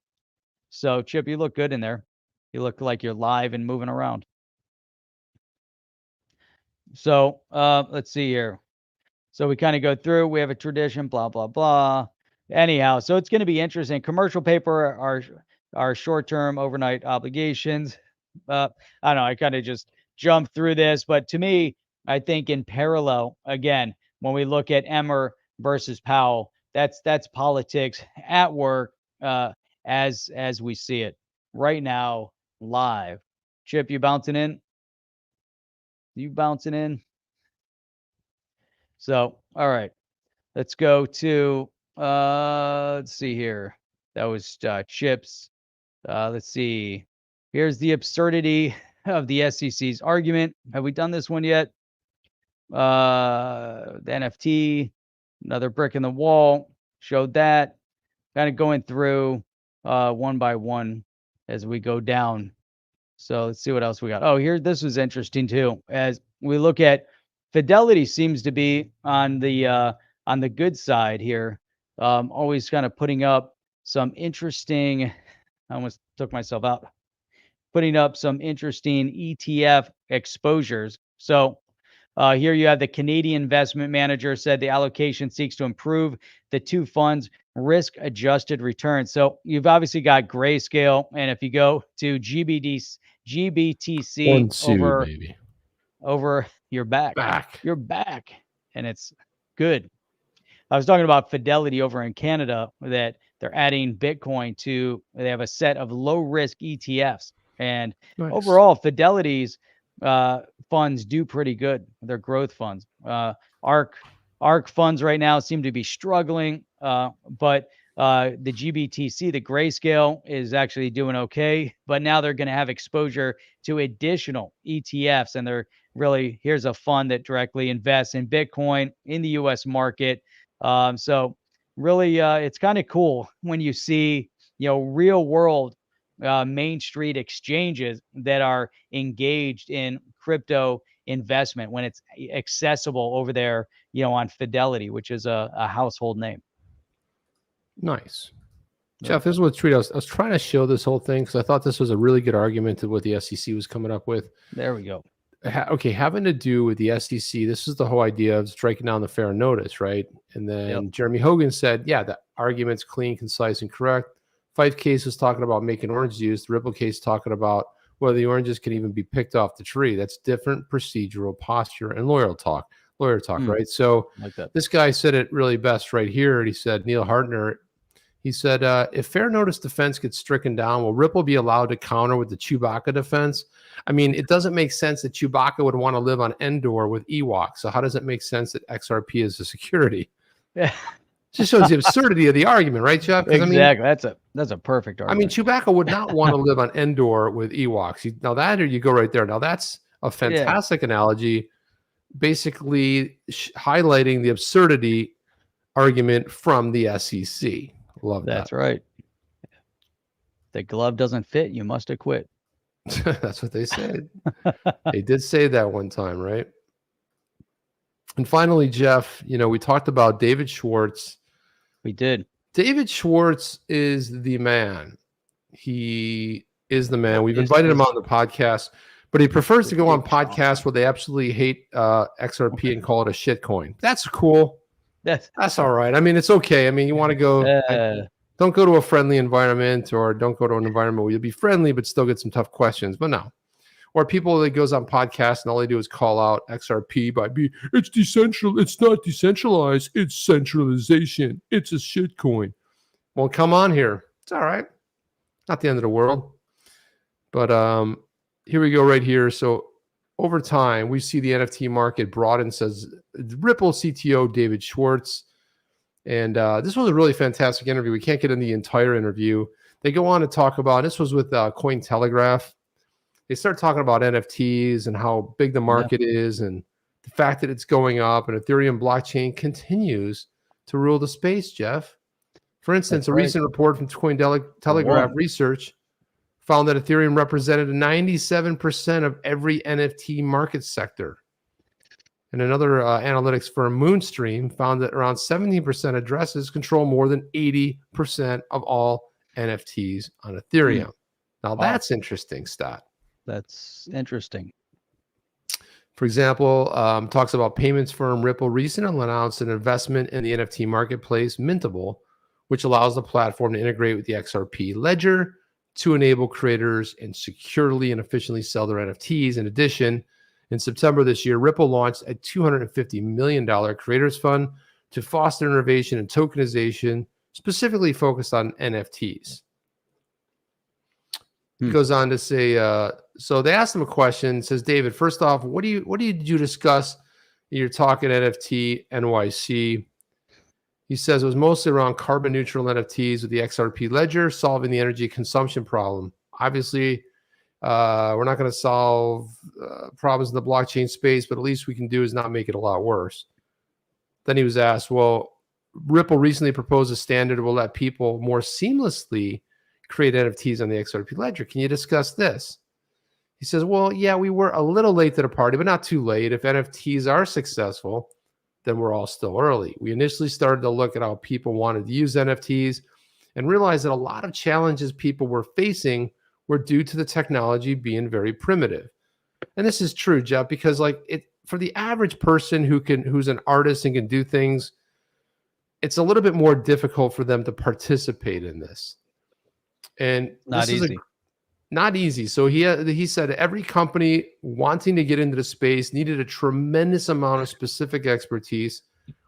So, Chip, you look good in there. You look like you're live and moving around. So let's see here. So we kind of go through. We have a tradition, blah, blah, blah. Anyhow, so it's going to be interesting. Commercial paper are short-term overnight obligations. I don't know. I kind of just jumped through this. But to me, I think in parallel, again, when we look at Emmer versus Powell, that's politics at work as we see it right now live. Chip, you bouncing in? You bouncing in? So, all right, let's go to, let's see here. That was Chip's. Let's see. Here's the absurdity of the SEC's argument. Have we done this one yet? The NFT, another brick in the wall, showed that. Kind of going through one by one as we go down. So let's see what else we got. Oh, here, this was interesting too. As we look at Fidelity, seems to be on the good side here. Always kind of putting up some interesting. I almost took myself out. Putting up some interesting ETF exposures. So here you have the Canadian investment manager said the allocation seeks to improve the two funds' risk-adjusted returns. So you've obviously got Grayscale, and if you go to GBTC over your back, you're back, and it's good. I was talking about Fidelity over in Canada, that they're adding Bitcoin to. They have a set of low-risk ETFs, and overall, Fidelity's funds do pretty good. They're growth funds. ARK funds right now seem to be struggling, but the GBTC, the Grayscale, is actually doing okay. But now they're going to have exposure to additional ETFs, and they're really, here's a fund that directly invests in Bitcoin in the U.S. market. So really, it's kind of cool when you see, real world Main Street exchanges that are engaged in crypto investment when it's accessible over there, on Fidelity, which is a household name. Nice. Jeff, this is what I was trying to show this whole thing because I thought this was a really good argument to what the SEC was coming up with. There we go. Okay, having to do with the SEC, this is the whole idea of striking down the fair notice, right? And then Jeremy Hogan said, yeah, the argument's clean, concise, and correct. Fife case was talking about making orange juice. The Ripple case talking about whether the oranges can even be picked off the tree. That's different procedural posture and lawyer talk, right? So like this guy said it really best right here. He said, Neil Hartner, he said, if fair notice defense gets stricken down, will Ripple be allowed to counter with the Chewbacca defense? I mean, it doesn't make sense that Chewbacca would want to live on Endor with Ewoks. So how does it make sense that XRP is a security? Yeah. Just shows the absurdity of the argument, right, Jeff? Exactly. That's a perfect I mean, argument. Chewbacca would not want to live on Endor with Ewoks. Now that, or you go right there. Now that's a fantastic analogy, basically highlighting the absurdity argument from the SEC. Love that. That's right. The glove doesn't fit, you must have quit. That's what they said. They did say that one time, right? And finally, Jeff, we talked about David Schwartz. We did. David Schwartz is the man. He is the man. We've invited him on the podcast, but he prefers to go on podcasts where they absolutely hate XRP and call it a shit coin. That's cool. That's all right. I mean, it's okay. I mean, you want to go, don't go to a friendly environment, or don't go to an environment where you'll be friendly, but still get some tough questions. But no. Or people that goes on podcasts and all they do is call out XRP by it's decentral. It's not decentralized. It's centralization. It's a shit coin. Well, come on here. It's all right. Not the end of the world. But here we go right here. So over time, we see the NFT market broaden, says Ripple CTO David Schwartz. And this was a really fantastic interview. We can't get in the entire interview. They go on to talk about, this was with Cointelegraph. They start talking about NFTs and how big the market is, and the fact that it's going up, and Ethereum blockchain continues to rule the space, Jeff. For instance, recent report from Cointelegraph Research found that Ethereum represented 97% of every NFT market sector. And another analytics firm, Moonstream, found that around 17% addresses control more than 80% of all NFTs on Ethereum. Now, that's interesting stat. That's interesting. For example, talks about payments firm Ripple recently announced an investment in the NFT marketplace Mintable, which allows the platform to integrate with the XRP ledger to enable creators and securely and efficiently sell their NFTs. In addition, in September this year, Ripple launched a $250 million creators fund to foster innovation and tokenization, specifically focused on NFTs. He goes on to say, so they asked him a question. Says, David, first off, what did you discuss in your talk at NFT NYC? He says it was mostly around carbon neutral NFTs with the XRP ledger, solving the energy consumption problem. Obviously, we're not going to solve problems in the blockchain space, but at least we can do is not make it a lot worse. Then he was asked, well, Ripple recently proposed a standard that will let people more seamlessly create NFTs on the XRP ledger. Can you discuss this? He says, well, yeah, we were a little late to the party, but not too late. If NFTs are successful, then we're all still early. We initially started to look at how people wanted to use NFTs and realized that a lot of challenges people were facing were due to the technology being very primitive. And this is true, Jeff, because for the average person who's an artist and can do things, it's a little bit more difficult for them to participate in this. And not easy. Not easy. So he said every company wanting to get into the space needed a tremendous amount of specific expertise,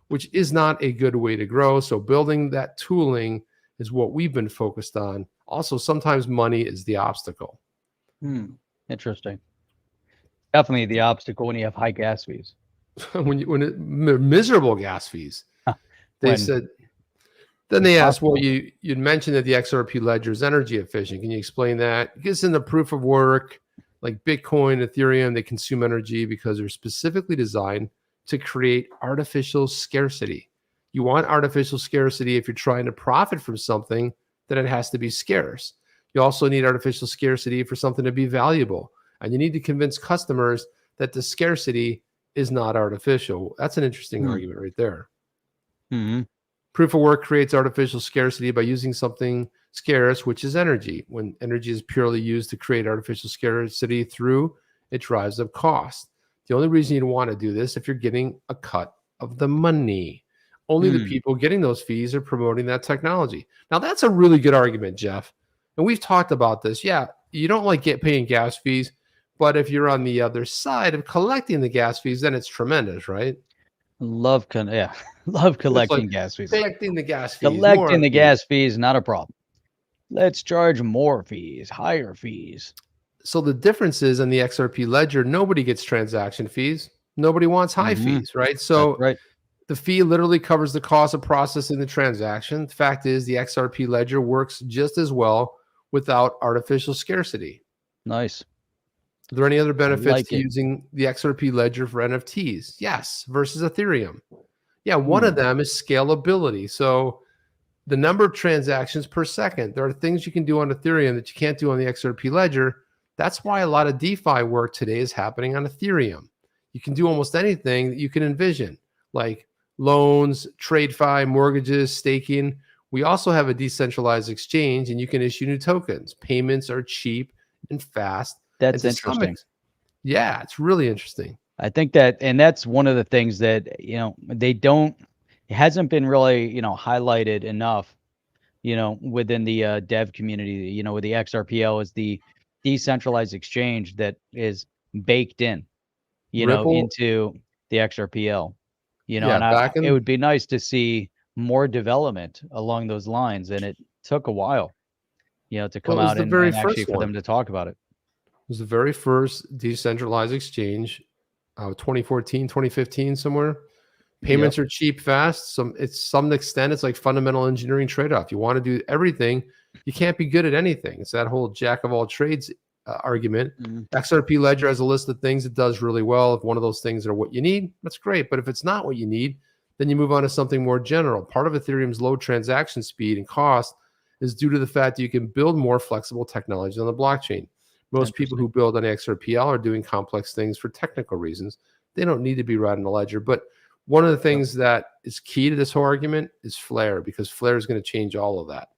which is not a good way to grow. So building that tooling is what we've been focused on. Also, sometimes money is the obstacle. Interesting. Definitely the obstacle when you have high gas fees. Miserable gas fees. They said. Then they asked, well, you'd mentioned that the XRP ledger is energy efficient. Can you explain that? Because in the proof of work, like Bitcoin, Ethereum, they consume energy because they're specifically designed to create artificial scarcity. You want artificial scarcity if you're trying to profit from something, then it has to be scarce. You also need artificial scarcity for something to be valuable. And you need to convince customers that the scarcity is not artificial. That's an interesting argument right there. Mm-hmm. Proof of work creates artificial scarcity by using something scarce, which is energy. When energy is purely used to create artificial scarcity it drives up cost. The only reason you'd want to do this if you're getting a cut of the money. Only the people getting those fees are promoting that technology. Now, that's a really good argument, Jeff. And we've talked about this. Yeah, you don't like paying gas fees, but if you're on the other side of collecting the gas fees, then it's tremendous, right? Love collecting gas fees. Collecting the gas fees. Collecting the gas fees, not a problem. Let's charge more fees, higher fees. So the difference is in the XRP ledger, nobody gets transaction fees. Nobody wants high fees, right? So The fee literally covers the cost of processing the transaction. The fact is, the XRP ledger works just as well without artificial scarcity. Nice. Are there any other benefits to it. using the XRP ledger for NFTs? Yes, versus Ethereum. Yeah, one of them is scalability. So the number of transactions per second. There are things you can do on Ethereum that you can't do on the XRP ledger. That's why a lot of DeFi work today is happening on Ethereum. You can do almost anything that you can envision, like loans, TradeFi, mortgages, staking. We also have a decentralized exchange, and you can issue new tokens. Payments are cheap and fast. That's interesting. Yeah, it's really interesting. I think that, and that's one of the things that, it hasn't been really, highlighted enough, within the dev community, with the XRPL is the decentralized exchange that is baked in, into the XRPL, and it would be nice to see more development along those lines. And it took a while, to come out and actually for them to talk about it. It was the very first decentralized exchange, 2014, 2015, somewhere. Payments are cheap, fast. Some extent, it's like fundamental engineering trade-off. You want to do everything. You can't be good at anything. It's that whole jack of all trades argument. XRP Ledger has a list of things it does really well. If one of those things are what you need, that's great. But if it's not what you need, then you move on to something more general. Part of Ethereum's low transaction speed and cost is due to the fact that you can build more flexible technology on the blockchain. Most people who build on XRPL are doing complex things for technical reasons. They don't need to be writing a ledger. But one of the things that is key to this whole argument is Flare, because Flare is going to change all of that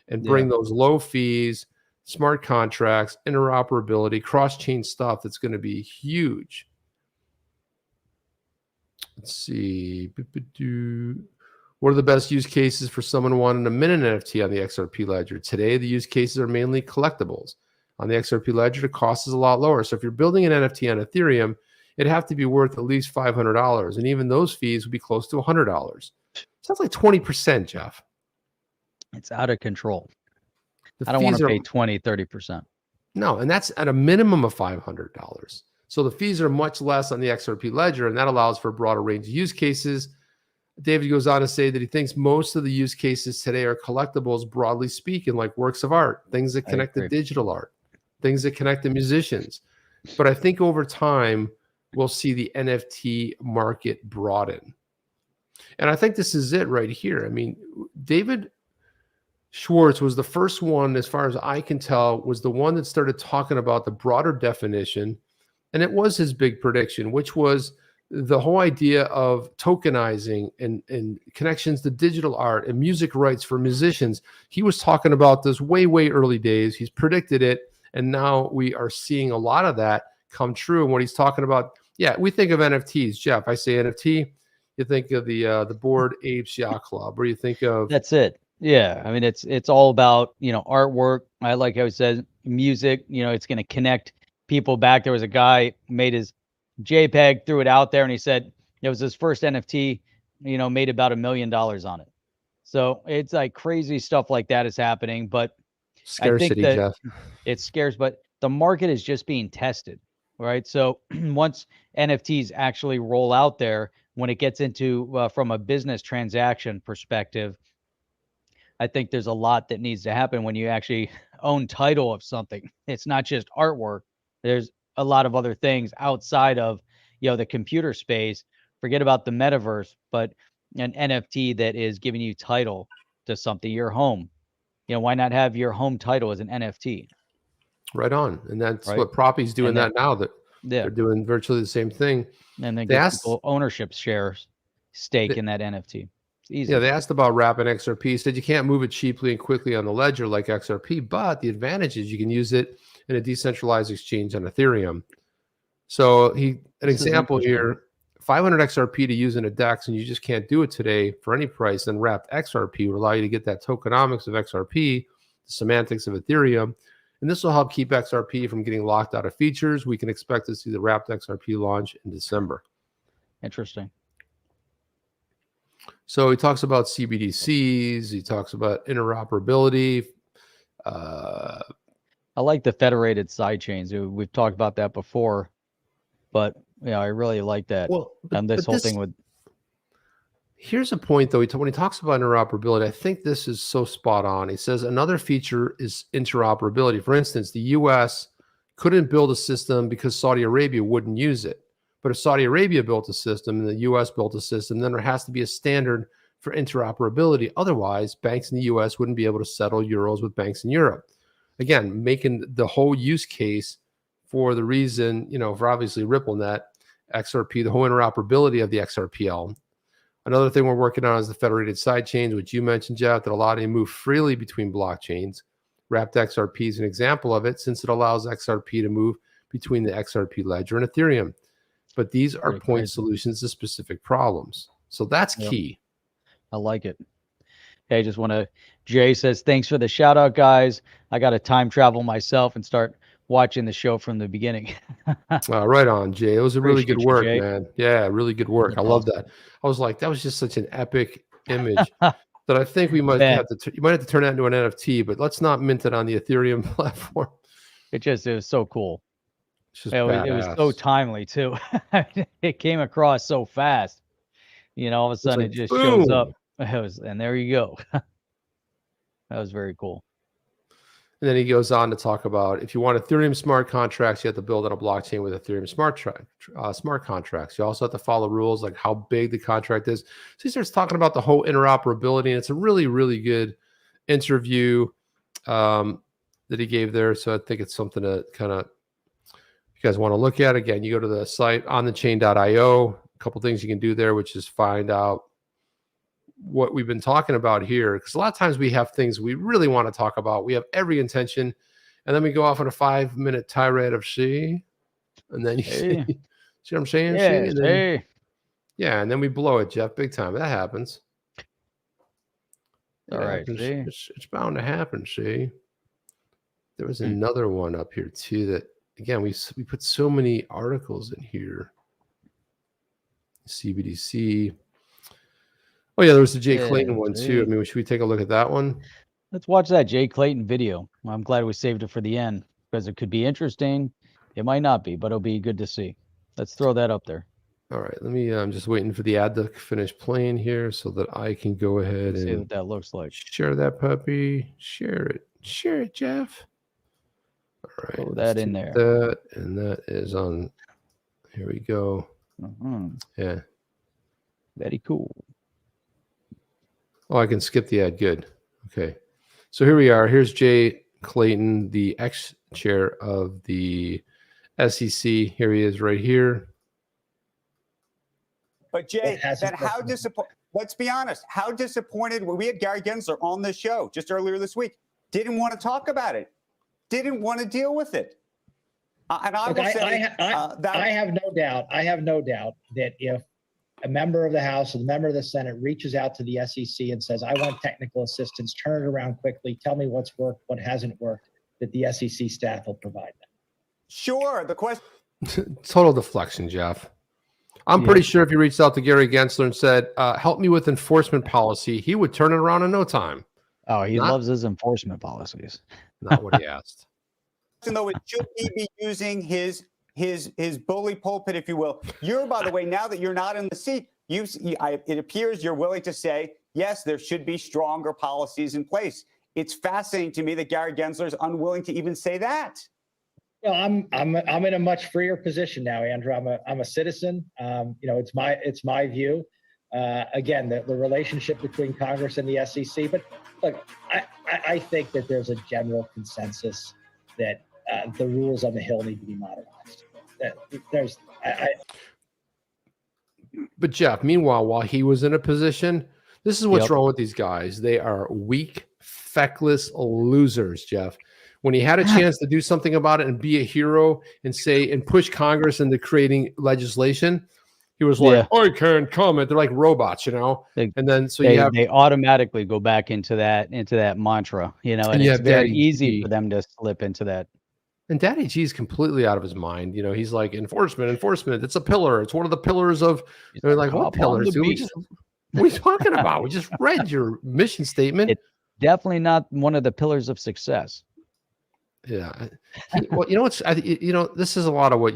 and bring those low fees, smart contracts, interoperability, cross-chain stuff that's going to be huge. Let's see. What are the best use cases for someone wanting a minute NFT on the XRP ledger? Today, the use cases are mainly collectibles. On the XRP ledger, the cost is a lot lower. So if you're building an NFT on Ethereum, it'd have to be worth at least $500. And even those fees would be close to $100. Sounds like 20%, Jeff. It's out of control. I don't want to pay 20, 30%. No, and that's at a minimum of $500. So the fees are much less on the XRP ledger, and that allows for a broader range of use cases. David goes on to say that he thinks most of the use cases today are collectibles, broadly speaking, like works of art, things that connect to digital art, things that connect to musicians. But I think over time, we'll see the NFT market broaden. And I think this is it right here. I mean, David Schwartz was the first one, as far as I can tell, was the one that started talking about the broader definition. And it was his big prediction, which was the whole idea of tokenizing and connections to digital art and music rights for musicians. He was talking about this way, way early days. He's predicted it. And now we are seeing a lot of that come true. And what he's talking about, we think of NFTs. Jeff, I say NFT, you think of the Bored Apes Yacht Club, or you think of... That's it. Yeah. I mean, it's all about, artwork. I like how he says music, it's going to connect people back. There was a guy who made his JPEG, threw it out there, and he said it was his first NFT, made about $1 million on it. So it's like crazy stuff like that is happening. But scarcity, I think that Jeff. It's scarce, but the market is just being tested, right? So once NFTs actually roll out there, when it gets into from a business transaction perspective, I think there's a lot that needs to happen when you actually own title of something. It's not just artwork. There's a lot of other things outside of, the computer space. Forget about the metaverse, but an NFT that is giving you title to something, your home. Why not have your home title as an NFT? Right on. And that's what Propy's doing that now. They're doing virtually the same thing. And then get people ownership shares stake in that NFT. It's easy. Yeah, they asked about wrapping XRP. He said you can't move it cheaply and quickly on the ledger like XRP, but the advantage is you can use it in a decentralized exchange on Ethereum. So an example here, 500 XRP to use in a DEX, and you just can't do it today for any price. Then wrapped XRP will allow you to get that tokenomics of XRP, the semantics of Ethereum, and this will help keep XRP from getting locked out of features. We can expect to see the wrapped XRP launch in December. Interesting. So he talks about CBDCs. He talks about interoperability. I like the federated sidechains. We've talked about that before, but I really like that. Well, and this whole thing with Here's a point, though. When he talks about interoperability, I think this is so spot on. He says another feature is interoperability. For instance, the U.S. couldn't build a system because Saudi Arabia wouldn't use it. But if Saudi Arabia built a system and the U.S. built a system, then there has to be a standard for interoperability. Otherwise, banks in the U.S. wouldn't be able to settle euros with banks in Europe. Again, making the whole use case for the reason, for obviously RippleNet, XRP, the whole interoperability of the XRPL. Another thing we're working on is the federated sidechains, which you mentioned, Jeff, that allow you to move freely between blockchains. Wrapped XRP is an example of it, since it allows XRP to move between the XRP ledger and Ethereum. But these are point solutions to specific problems. So that's key. I like it. Hey, I just want to, Jay says, thanks for the shout out, guys. I got to time travel myself and start watching the show from the beginning. Right on, Jay. It was a really good work, Jay. man. Yeah, really good work. I love that. I was like, that was just such an epic image that I think we might have to. You might have to turn that into an NFT, but let's not mint it on the Ethereum platform. It was so cool. It was so timely too. It came across so fast. All of a sudden it just shows up. And there you go. That was very cool. And then he goes on to talk about if you want Ethereum smart contracts, you have to build on a blockchain with Ethereum smart contracts. You also have to follow rules like how big the contract is. So he starts talking about the whole interoperability, and it's a really, really good interview that he gave there. So I think it's something to kind of, if you guys want to look at. Again, you go to the site onthechain.io. A couple things you can do there, which is find out what we've been talking about here, because a lot of times we have things we really want to talk about. We have every intention, and then we go off on a 5-minute tirade of see, and then you see what I'm saying? And then we blow it, Jeff, big time. That happens. All right, it's bound to happen. See, there was another one up here too that, again, we put so many articles in here. CBDC. Oh, yeah, there was the Jay Clayton one, too. I mean, should we take a look at that one? Let's watch that Jay Clayton video. I'm glad we saved it for the end because it could be interesting. It might not be, but it'll be good to see. Let's throw that up there. All right. I'm just waiting for the ad to finish playing here so that I can go ahead and see what that looks like. Share that puppy. Share it. Share it, Jeff. All right. Throw that in there. And that is on. Here we go. Yeah. Very cool. Oh, I can skip the ad. Good. Okay. So here we are. Here's Jay Clayton, the ex-chair of the SEC. Here he is right here. But Jay, let's be honest, how disappointed were we? Had Gary Gensler on this show just earlier this week. Didn't want to talk about it. Didn't want to deal with it. And I will say I have no doubt. I have no doubt that if a member of the House and a member of the Senate reaches out to the SEC and says, I want technical assistance, turn it around quickly, tell me what's worked, what hasn't worked, that the SEC staff will provide that. Sure. The question. Total deflection, Jeff. I'm pretty sure if you reached out to Gary Gensler and said, help me with enforcement policy, he would turn it around in no time. Oh, he loves his enforcement policies. Not what he asked. Though it should he be using his bully pulpit, if you will. You're, by the way, now that you're not in the seat, it appears you're willing to say, yes, there should be stronger policies in place. It's fascinating to me that Gary Gensler is unwilling to even say that. Well, I'm in a much freer position now, Andrew. I'm a citizen. It's my view. Again, the relationship between Congress and the SEC. But look, I think that there's a general consensus that the rules on the Hill need to be modernized. But Jeff, meanwhile, while he was in a position, this is what's wrong with these guys. They are weak, feckless losers, Jeff. When he had a chance to do something about it and be a hero and push Congress into creating legislation, he was like, I can't comment. They're like robots, and then they automatically go back into that mantra, and it's very easy for them to slip into that. And Daddy G is completely out of his mind. He's like, enforcement. It's a pillar. It's one of the pillars of. They're like, what pillars? What are you talking about? We just read your mission statement. It's definitely not one of the pillars of success. Yeah. Well, this is a lot of what,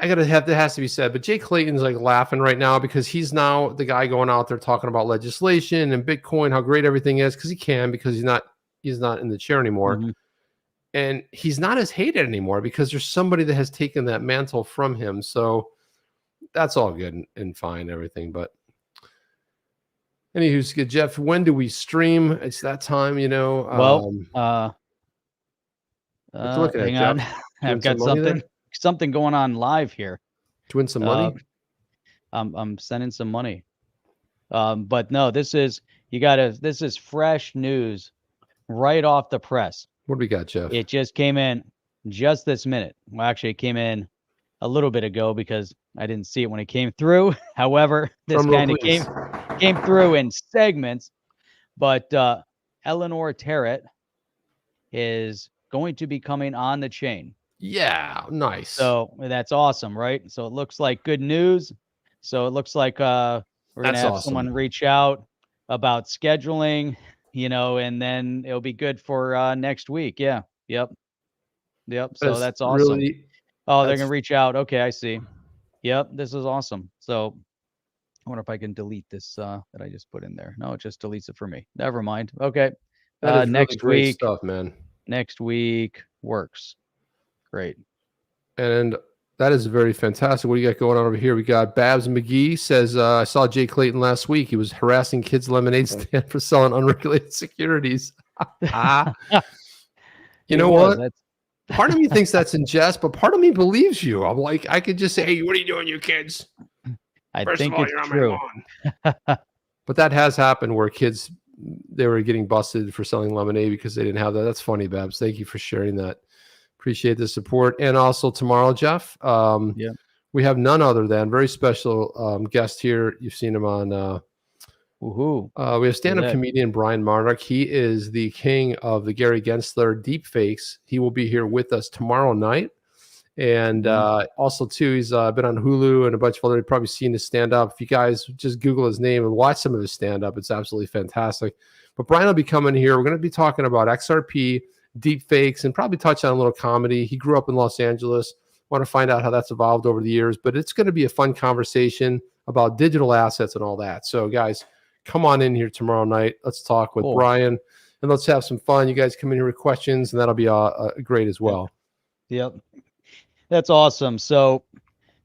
that has to be said, but Jay Clayton's like laughing right now because he's now the guy going out there talking about legislation and Bitcoin, how great everything is, because he's not in the chair anymore. Mm-hmm. And he's not as hated anymore because there's somebody that has taken that mantle from him. So that's all good and fine, everything. But anywho's good. Jeff, when do we stream? It's that time, you know. Well, looking at, hang on. Jeff? I've got something going on live here. To win some money? I'm sending some money. But no, this is fresh news right off the press. What do we got, Jeff? It just came in just this minute. Well, actually, it came in a little bit ago because I didn't see it when it came through. However, this kind of came through in segments. But Eleanor Terrett is going to be coming on the chain. Yeah, nice. So that's awesome, right? So it looks like good news. So it looks like we're going to have someone reach out about scheduling, you know, and then it'll be good for next week. Yeah. Yep. So that's awesome. They're going to reach out. Okay, I see. Yep, this is awesome. So I wonder if I can delete this that I just put in there. No, it just deletes it for me. Never mind. Okay. Next really week stuff, man. Next week works. Great. And that is very fantastic. What do you got going on over here? We got Babs McGee says, I saw Jay Clayton last week. He was harassing kids' lemonade stand for selling unregulated securities. You know what? Part of me thinks that's in jest, but part of me believes you. I'm like, I could just say, hey, what are you doing, you kids? I think it's true. But that has happened where kids, they were getting busted for selling lemonade because they didn't have that. That's funny, Babs. Thank you for sharing that. Appreciate the support. And also tomorrow, Jeff, we have none other than very special guest here. You've seen him on we have stand-up comedian Brian Marduk. He is the king of the Gary Gensler deepfakes. He will be here with us tomorrow night. And also, too, he's been on Hulu and a bunch of other, you've probably seen his stand-up. If you guys just Google his name and watch some of his stand-up, it's absolutely fantastic. But Brian will be coming here. We're going to be talking about XRP, deepfakes, and probably touch on a little comedy. He grew up in Los Angeles. Want to find out how that's evolved over the years. But it's going to be a fun conversation about digital assets and all that. So, guys, come on in here tomorrow night. Let's talk with Brian, and let's have some fun. You guys come in here with questions, and that'll be great as well. Yep. That's awesome. So,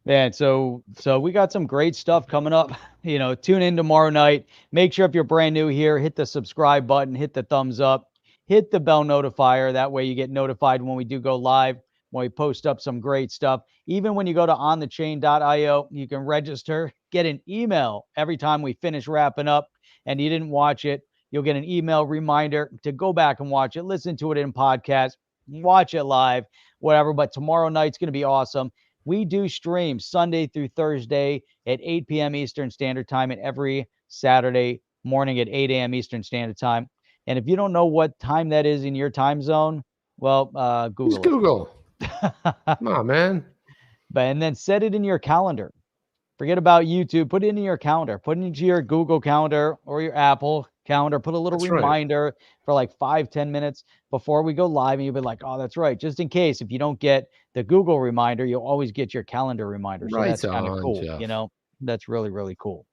man, so we got some great stuff coming up. You know, tune in tomorrow night. Make sure if you're brand new here, hit the subscribe button, hit the thumbs up, hit the bell notifier. That way you get notified when we do go live, when we post up some great stuff. Even when you go to onthechain.io, you can register, get an email every time we finish wrapping up and you didn't watch it. You'll get an email reminder to go back and watch it, listen to it in podcast, watch it live, whatever. But tomorrow night's going to be awesome. We do stream Sunday through Thursday at 8 p.m. Eastern Standard Time and every Saturday morning at 8 a.m. Eastern Standard Time. And if you don't know what time that is in your time zone, well, Google. Just Google. Come on, man. And then set it in your calendar. Forget about YouTube. Put it in your calendar. Put it into your Google calendar or your Apple calendar. Put a little reminder for like 5-10 minutes before we go live. And you'll be like, oh, that's right. Just in case, if you don't get the Google reminder, you'll always get your calendar reminder. So that's kind of cool. Jeff. You know, that's really, really cool.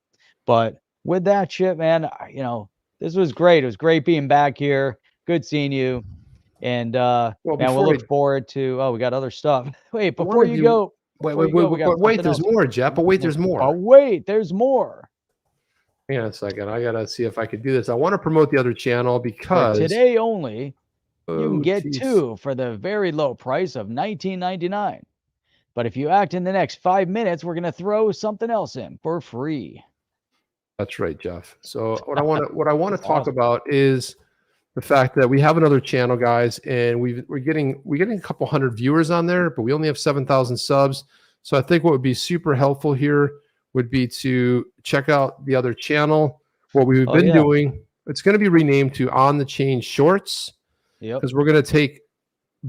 But with that shit, man, you know, this was great. It was great being back here. Good seeing you. And man, we'll look forward to, we got other stuff. Wait, before you go. Wait, there's more, Jeff. But wait, there's more. Oh, wait, there's more. Hang on a second. I got to see if I could do this. I want to promote the other channel because for today only, you can get 2 for the very low price of $19.99. But if you act in the next 5 minutes, we're going to throw something else in for free. That's right, Jeff. So what I want to talk about is the fact that we have another channel, guys, and we're getting a couple hundred viewers on there, but we only have 7,000 subs. So I think what would be super helpful here would be to check out the other channel. What we've been doing, it's going to be renamed to On the Chain Shorts, because we're going to take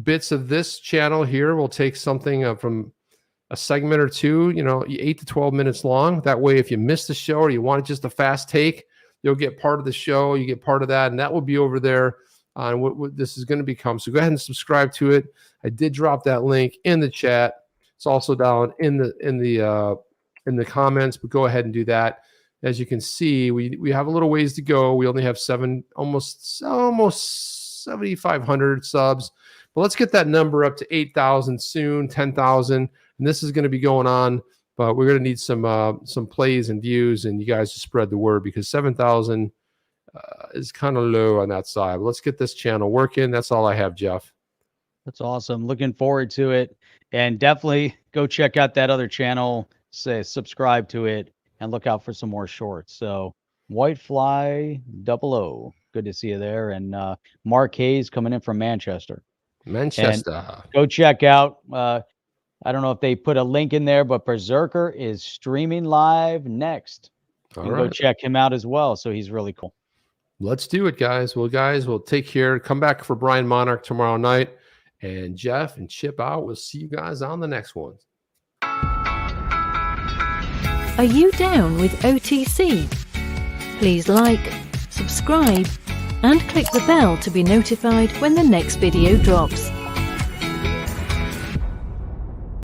bits of this channel here. We'll take something from a segment or two, 8 to 12 minutes long. That way, if you miss the show or you want just a fast take, you'll get part of the show. You get part of that, and that will be over there on what this is going to become. So go ahead and subscribe to it. I did drop that link in the chat. It's also down in the comments, but go ahead and do that. As you can see, we have a little ways to go. We only have almost 7,500 subs, but let's get that number up to 8,000 soon, 10,000, and this is going to be going on. But we're going to need some plays and views, and you guys just spread the word, because 7,000 is kind of low on that side. But let's get this channel working. That's all I have, Jeff. That's awesome. Looking forward to it, and definitely go check out that other channel. Say subscribe to it. And look out for some more shorts. So Whitefly 00, good to see you there. And Mark Hayes coming in from Manchester. And go check out. I don't know if they put a link in there, but Berserker is streaming live next. You can go check him out as well. So he's really cool. Let's do it, guys. Well, guys, we'll take care. Come back for Brian Monarch tomorrow night. And Jeff and Chip out. We'll see you guys on the next one. Are you down with OTC? Please like, subscribe, and click the bell to be notified when the next video drops.